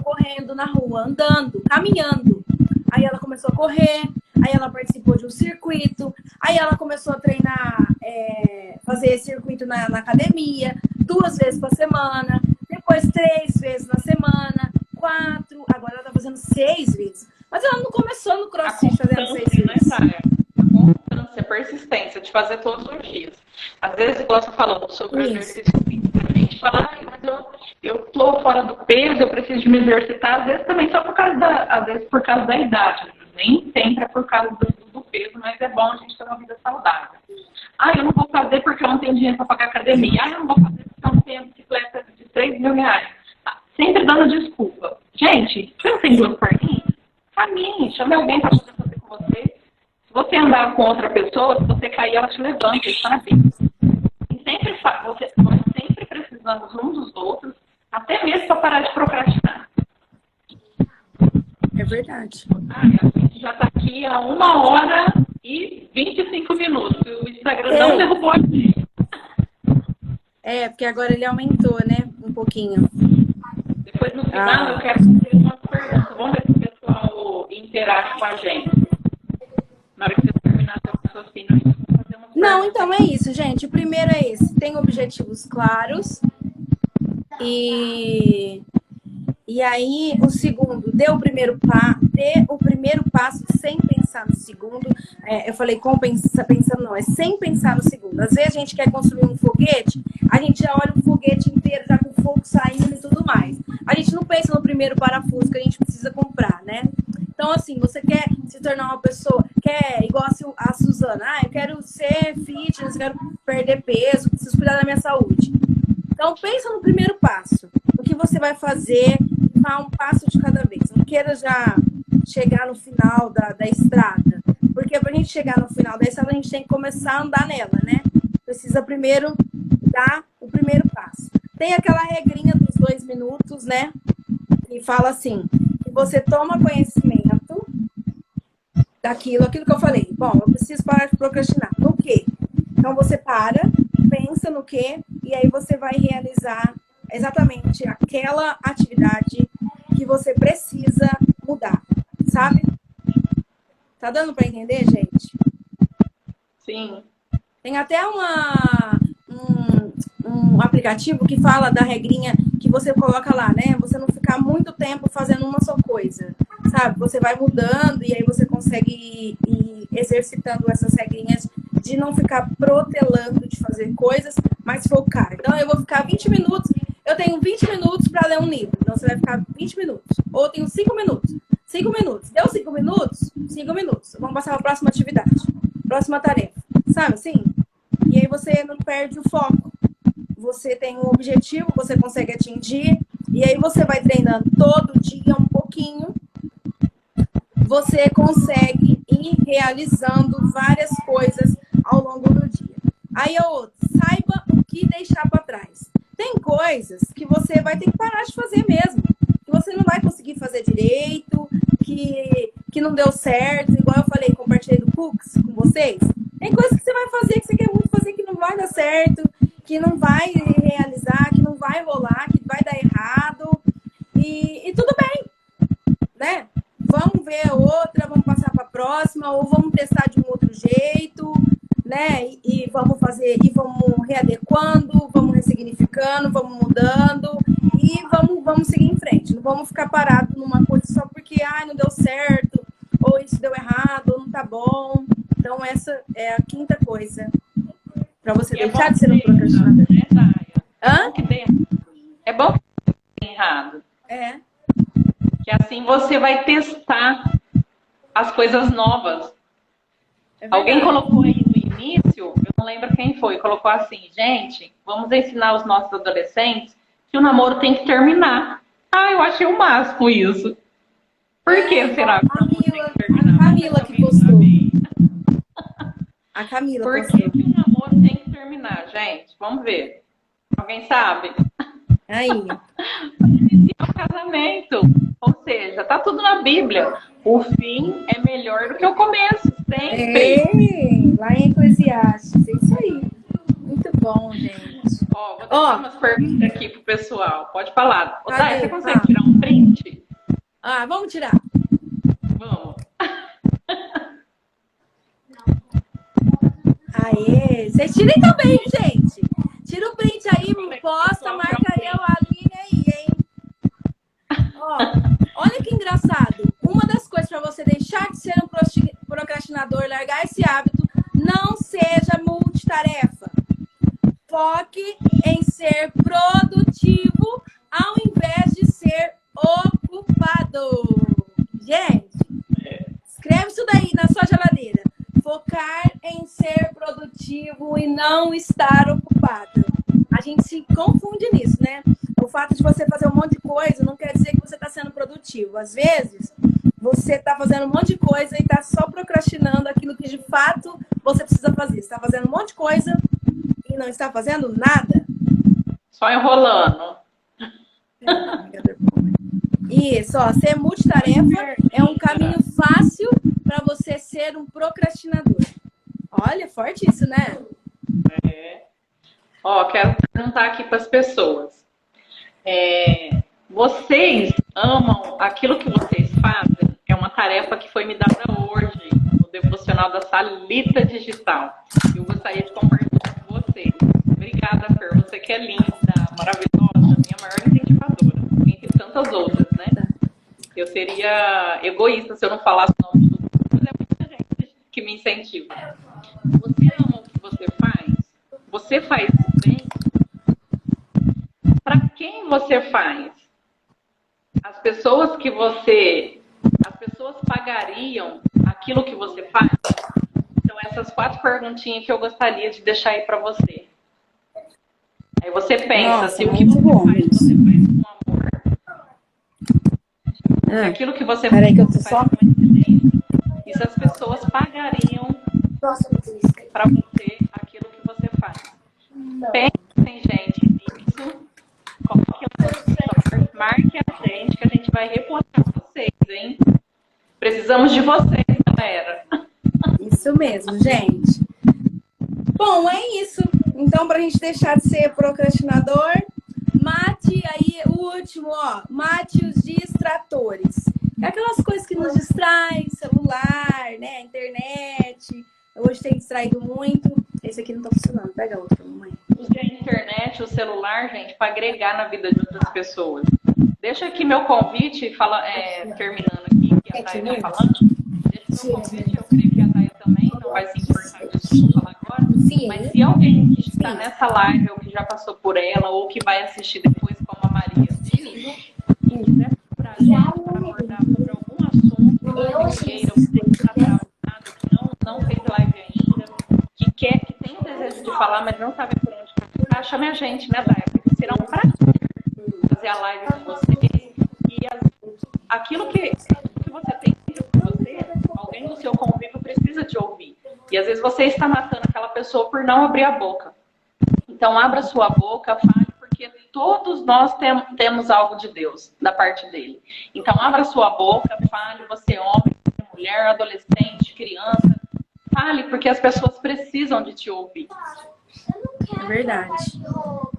Speaker 3: correndo na rua, andando, caminhando. Aí ela começou a correr, aí ela participou de um circuito, aí ela começou a treinar, fazer circuito na academia, 2 vezes por semana, depois 3 vezes na semana, 4, agora ela tá fazendo 6 vezes. Mas ela não começou no crossfit fazendo 6 vezes.
Speaker 1: A constância, a persistência de fazer todos os dias. Às vezes, igual você falou sobre o exercício físico, a gente fala, mas eu tô fora do peso, eu preciso de me exercitar, às vezes também só por causa da idade. Nem sempre é por causa do peso, mas é bom a gente ter uma vida saudável. Eu não vou fazer porque eu não tenho dinheiro para pagar academia. Eu não vou fazer porque eu não tenho bicicleta de 3 mil reais. Sempre dando desculpa. Gente, você não tem duas perninhas? Caminhe, chame alguém para fazer com você. Se você andar com outra pessoa, se você cair, ela te levanta, sabe? E nós sempre precisamos uns dos outros, até mesmo para parar de procrastinar.
Speaker 3: É verdade.
Speaker 1: A gente já está aqui há 1h e 25 minutos. O Instagram não derrubou aqui.
Speaker 3: Porque agora ele aumentou, né? Um pouquinho.
Speaker 1: Depois, no final, eu quero fazer uma pergunta. Vamos ver se o pessoal interage com a gente. Na hora que você terminar seu raciocínio, a gente vai fazer uma pergunta.
Speaker 3: Não, então é isso, gente. O primeiro é esse. Tem objetivos claros. E aí, o segundo, dê o primeiro passo sem pensar no segundo. Eu falei pensando, não, é sem pensar no segundo. Às vezes a gente quer construir um foguete, a gente já olha o foguete inteiro, já com fogo saindo e tudo mais. A gente não pensa no primeiro parafuso que a gente precisa comprar, né? Então, assim, você quer se tornar uma pessoa, igual a Suzana, eu quero ser fitness, eu quero perder peso, preciso cuidar da minha saúde. Então, pensa no primeiro passo, no que você vai fazer, dá um passo de cada vez. Não queira já chegar no final da estrada, porque para a gente chegar no final da estrada, a gente tem que começar a andar nela, né? Precisa primeiro dar o primeiro passo. Tem aquela regrinha dos 2 minutos, né? E fala assim, que você toma conhecimento aquilo que eu falei. Bom, eu preciso parar de procrastinar. No quê? Então, você para, pensa no quê, e aí você vai realizar exatamente aquela atividade que você precisa mudar, sabe? Tá dando para entender, gente?
Speaker 1: Sim.
Speaker 3: Tem até um aplicativo que fala da regrinha que você coloca lá, né? Você não ficar muito tempo fazendo uma só coisa, sabe? Você vai mudando e aí você consegue ir exercitando essas regrinhas de não ficar protelando de fazer coisas, mas focar. Então, eu vou ficar 20 minutos, eu tenho 20 minutos para ler um livro, então você vai ficar 20 minutos. Ou eu tenho 5 minutos. 5 minutos. Deu 5 minutos? 5 minutos. Vamos passar para a próxima atividade. Próxima tarefa. Sabe assim? E aí você não perde o foco. Você tem um objetivo, você consegue atingir. E aí você vai treinando todo dia um pouquinho. Você consegue ir realizando várias coisas ao longo do dia. Aí é outro. Saiba o que deixar para trás. Tem coisas que você vai ter que parar de fazer mesmo. Que você não vai conseguir fazer direito, que não deu certo, igual eu falei, compartilhei do Cooks com vocês. Tem coisas que você vai fazer, que você quer muito fazer, que não vai dar certo, que não vai realizar, que não vai rolar, que vai dar errado. E tudo bem, né? Vamos ver outra, vamos passar para a próxima, ou vamos testar de um outro jeito, né? E vamos fazer, e vamos readequando, vamos ressignificando, vamos mudando e vamos seguir em frente. Não vamos ficar parados numa coisa só porque não deu certo, ou isso deu errado, ou não tá bom. Então, essa é a quinta coisa para você deixar de ser um procrastinador.
Speaker 1: É bom que dê errado.
Speaker 3: É.
Speaker 1: Que assim você vai testar as coisas novas. Alguém colocou aí no início, eu não lembro quem foi, colocou assim, gente, vamos ensinar os nossos adolescentes que o namoro tem que terminar. Eu achei o máximo isso. Por que será que o namoro tem que terminar?
Speaker 3: A Camila que postou. A Camila
Speaker 1: Por
Speaker 3: postou.
Speaker 1: que o namoro tem que terminar, gente? Vamos ver. Alguém sabe?
Speaker 3: Aí.
Speaker 1: Iniciar o casamento. Ou seja, tá tudo na Bíblia. O fim é melhor do que o começo. Sempre.
Speaker 3: Lá em Eclesiastes. É isso aí. Muito bom, gente.
Speaker 1: Vou deixar umas perguntas aqui pro pessoal. Pode falar.
Speaker 3: Cadê?
Speaker 1: Você consegue tirar um print?
Speaker 3: Vamos tirar.
Speaker 1: Vamos.
Speaker 3: Aê! Vocês tirem também, gente. Tira o print aí, posta, marca eu, a Aline aí, hein? Olha que engraçado. Uma das coisas para você deixar de ser um procrastinador, largar esse hábito, não seja multitarefa. Foque em ser produtivo ao invés de ser ocupado. Gente, escreve isso daí na sua geladeira. Focar em ser produtivo e não estar ocupado. A gente se confunde nisso, né? O fato de você fazer um monte de coisa não quer dizer que você está sendo produtivo. Às vezes, você está fazendo um monte de coisa e está só procrastinando aquilo que de fato você precisa fazer. Você está fazendo um monte de coisa e não está fazendo nada.
Speaker 1: Só enrolando.
Speaker 3: Isso, ser multitarefa é um caminho fácil para você ser um procrastinador. Olha, forte isso, né?
Speaker 1: Quero perguntar aqui para as pessoas. Vocês amam aquilo que vocês fazem? É uma tarefa que foi me dada hoje no devocional da Salita Digital. Eu gostaria de compartilhar com vocês. Obrigada, Fer. Você que é linda, maravilhosa, minha maior incentivadora. Entre tantas outras, né? Eu seria egoísta se eu não falasse o nome de todo mundo, mas é muita gente que me incentiva. Você ama o que você faz? Você faz bem? Para quem você faz? As pessoas pagariam aquilo que você faz? Então, essas 4 perguntinhas que eu gostaria de deixar aí para você. Aí você pensa, se o que você faz com amor. Se aquilo que você faz com excelência. E se as pessoas pagariam para você aquilo que você faz. Pensem, gente, nisso. Coloque a marque a gente, que a gente vai repostar vocês, hein? Precisamos de vocês, galera.
Speaker 3: Isso mesmo, gente. Bom, é isso. Então, para a gente deixar de ser procrastinador, mate aí o último, mate os distratores. Aquelas coisas que nos distraem, celular, né, internet. Hoje tem distraído muito. Esse aqui não tá funcionando. Pega outro, mamãe.
Speaker 1: Use a internet, o celular, gente, para agregar na vida de outras pessoas. Deixa aqui meu convite, terminando aqui, que a Thay tá falando. Deixa meu convite, eu creio que a Thay também não vai se importar disso que eu vou falar agora. Mas se alguém que está nessa live, ou que já passou por ela, ou que vai assistir depois, como a Maria disse, e quiser procurar a gente para abordar sobre algum assunto que queira, ou que está travado, que não fez live ainda, que tem o desejo de falar, mas não sabe por onde começar, chame a gente, né, Thay? Porque será um prazer fazer a live com vocês. E aquilo que você tem dentro de você, alguém do seu convívio precisa te ouvir. E às vezes você está matando aquela pessoa por não abrir a boca. Então abra sua boca, fale, porque todos nós temos algo de Deus, da parte dele. Então abra sua boca, fale, você homem, mulher, adolescente, criança, fale, porque as pessoas precisam de te ouvir.
Speaker 3: É verdade.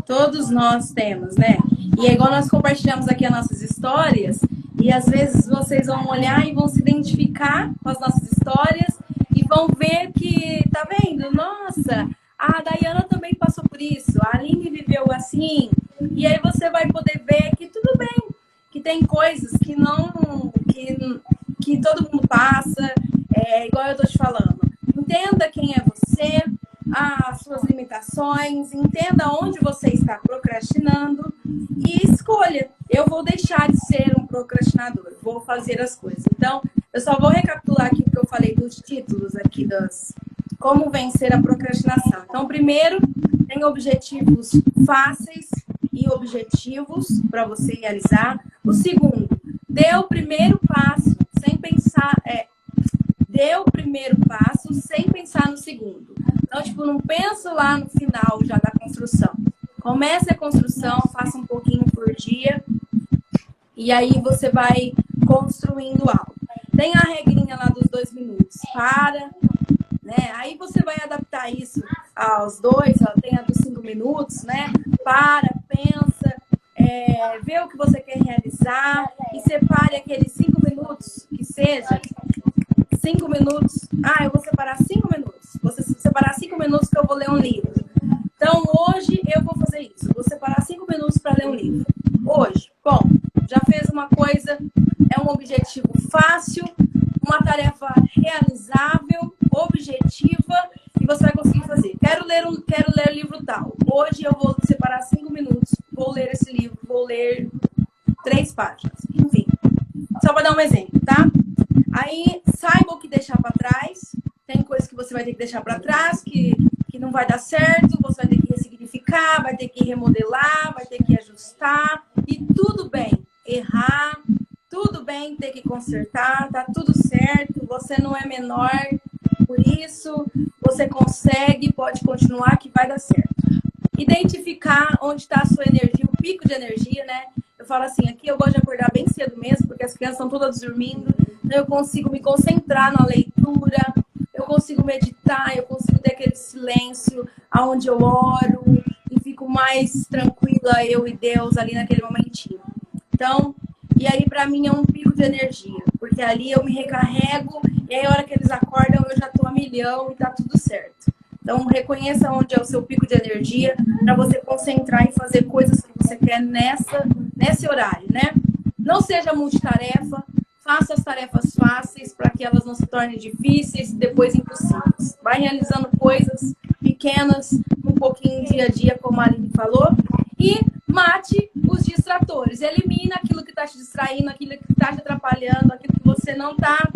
Speaker 3: Todos nós temos, né? E é igual nós compartilhamos aqui as nossas histórias, e às vezes vocês vão olhar e vão se identificar com as nossas histórias e vão ver que, tá vendo? Nossa, a Dayana também passou por isso, a Aline viveu assim, e aí você vai poder ver que tudo bem, que tem coisas que que todo mundo passa, igual eu tô te falando. Entenda quem é você, as suas limitações, entenda onde você está procrastinando e escolha. Eu vou deixar de ser um procrastinador, vou fazer as coisas. Então, eu só vou recapitular aqui o que eu falei dos títulos aqui das como vencer a procrastinação. Então, primeiro, tem objetivos fáceis e objetivos para você realizar. O segundo, dê o primeiro passo sem pensar, dê o primeiro passo sem pensar no segundo. Então, tipo, não pensa lá no final já da construção. Comece a construção, faça um pouquinho por dia e aí você vai construindo algo. Tem a regrinha lá dos 2 minutos. Para, né? Aí você vai adaptar isso aos 2, tem a dos 5 minutos, né? Para, pensa, vê o que você quer realizar e separe aqueles 5 minutos, que seja 5 minutos. Eu vou separar 5 minutos. Vou separar 5 minutos que eu vou ler um livro. Então, hoje eu vou fazer isso. Vou separar 5 minutos para ler um livro. Hoje. Bom, já fez uma coisa, é um objetivo fácil, uma tarefa realizável, objetiva, e você vai conseguir fazer. Quero ler livro tal. Hoje eu vou separar 5 minutos, vou ler esse livro, vou ler 3 páginas. Enfim, só para dar um exemplo, tá? Aí, saiba o que deixar para trás. Tem coisas que você vai ter que deixar para trás, que não vai dar certo, você vai ter que ressignificar, vai ter que remodelar, vai ter que ajustar. E tudo bem errar, tudo bem ter que consertar, tá tudo certo, você não é menor, por isso você consegue, pode continuar que vai dar certo. Identificar onde está a sua energia, o pico de energia, né? Eu falo assim, aqui eu gosto de acordar bem cedo mesmo, porque as crianças estão todas dormindo, então eu consigo me concentrar na leitura, eu consigo meditar, eu consigo ter aquele silêncio onde eu oro e fico mais tranquila, eu e Deus, ali naquele momentinho. Então, e aí pra mim é um pico de energia, porque ali eu me recarrego e aí a hora que eles acordam eu já tô a milhão e tá tudo certo. Então, reconheça onde é o seu pico de energia para você concentrar e fazer coisas que você quer nesse horário, né? Não seja multitarefa, faça as tarefas fáceis para que elas não se tornem difíceis e depois impossíveis. Vai realizando coisas pequenas, um pouquinho dia a dia, como a Aline falou, e mate os distratores. Elimina aquilo que está te distraindo, aquilo que está te atrapalhando, aquilo que você não está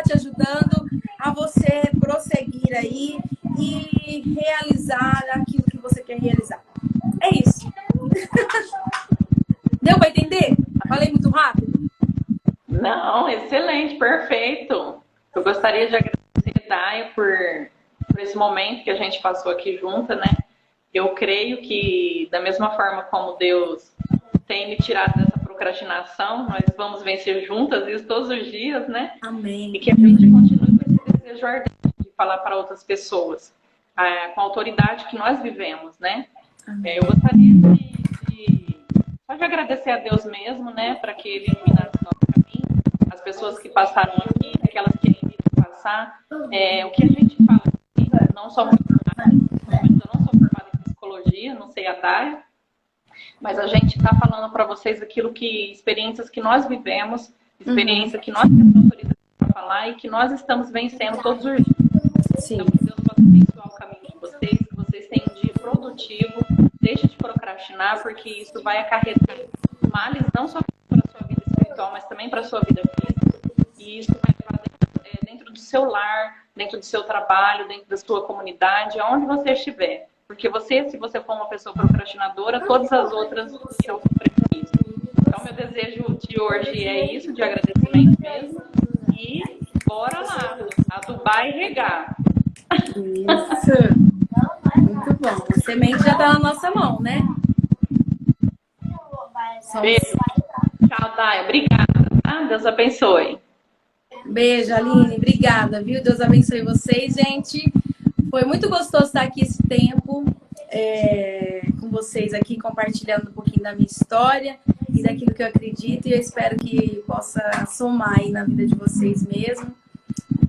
Speaker 3: te ajudando a você prosseguir aí e realizar aquilo que você quer realizar. É isso. Deu para entender? Falei muito rápido?
Speaker 1: Não, excelente, perfeito. Eu gostaria de agradecer, Day, por esse momento que a gente passou aqui junta, né? Eu creio que, da mesma forma como Deus tem me tirado dessa procrastinação, nós vamos vencer juntas isso todos os dias, né?
Speaker 3: Amém.
Speaker 1: E que a gente continue com esse desejo ardente de falar para outras pessoas, com a autoridade que nós vivemos, né? Eu gostaria só de agradecer a Deus mesmo, né? Para que Ele iluminasse o nosso caminho, as pessoas que passaram aqui, aquelas que ainda vão passar. O que a gente fala aqui não não sou muito formada, eu não sou formada em psicologia, não sei a Dai, mas a gente está falando para vocês experiências que nós vivemos, experiência que nós temos autoridade para falar e que nós estamos vencendo todos os dias.
Speaker 2: Sim.
Speaker 1: Então, que Deus possa abençoar o caminho de vocês, que vocês tenham um dia produtivo, deixe de procrastinar, porque isso vai acarretar males não só para a sua vida espiritual, mas também para a sua vida física. E isso vai levar dentro do seu lar, dentro do seu trabalho, dentro da sua comunidade, aonde você estiver. Porque se você for uma pessoa procrastinadora, todas as outras irão sofrer com isso. Então, meu desejo de hoje é isso, de agradecimento mesmo. E bora lá, adubar e regar.
Speaker 3: Isso. Muito bom. A semente já tá na nossa mão, né?
Speaker 1: Beijo. Tchau, Dai. Obrigada. Tá? Deus abençoe.
Speaker 3: Beijo, Aline. Obrigada, viu? Deus abençoe vocês, gente. Foi muito gostoso estar aqui esse tempo com vocês aqui, compartilhando um pouquinho da minha história e daquilo que eu acredito. E eu espero que possa somar aí na vida de vocês mesmo.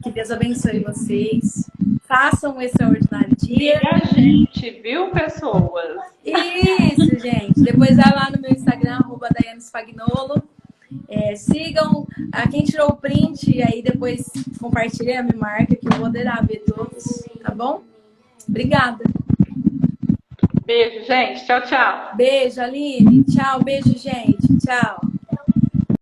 Speaker 3: Que Deus abençoe vocês. Façam um extraordinário dia.
Speaker 1: E a gente, viu, pessoas?
Speaker 3: Isso, gente. Depois vai lá no meu Instagram, @DaianeSpagnolo. Sigam a quem tirou o print e aí depois compartilha, me marca que eu vou adorar ver todos, tá bom? Obrigada.
Speaker 1: Beijo, gente. Tchau, tchau.
Speaker 3: Beijo, Aline. Tchau, beijo, gente. Tchau.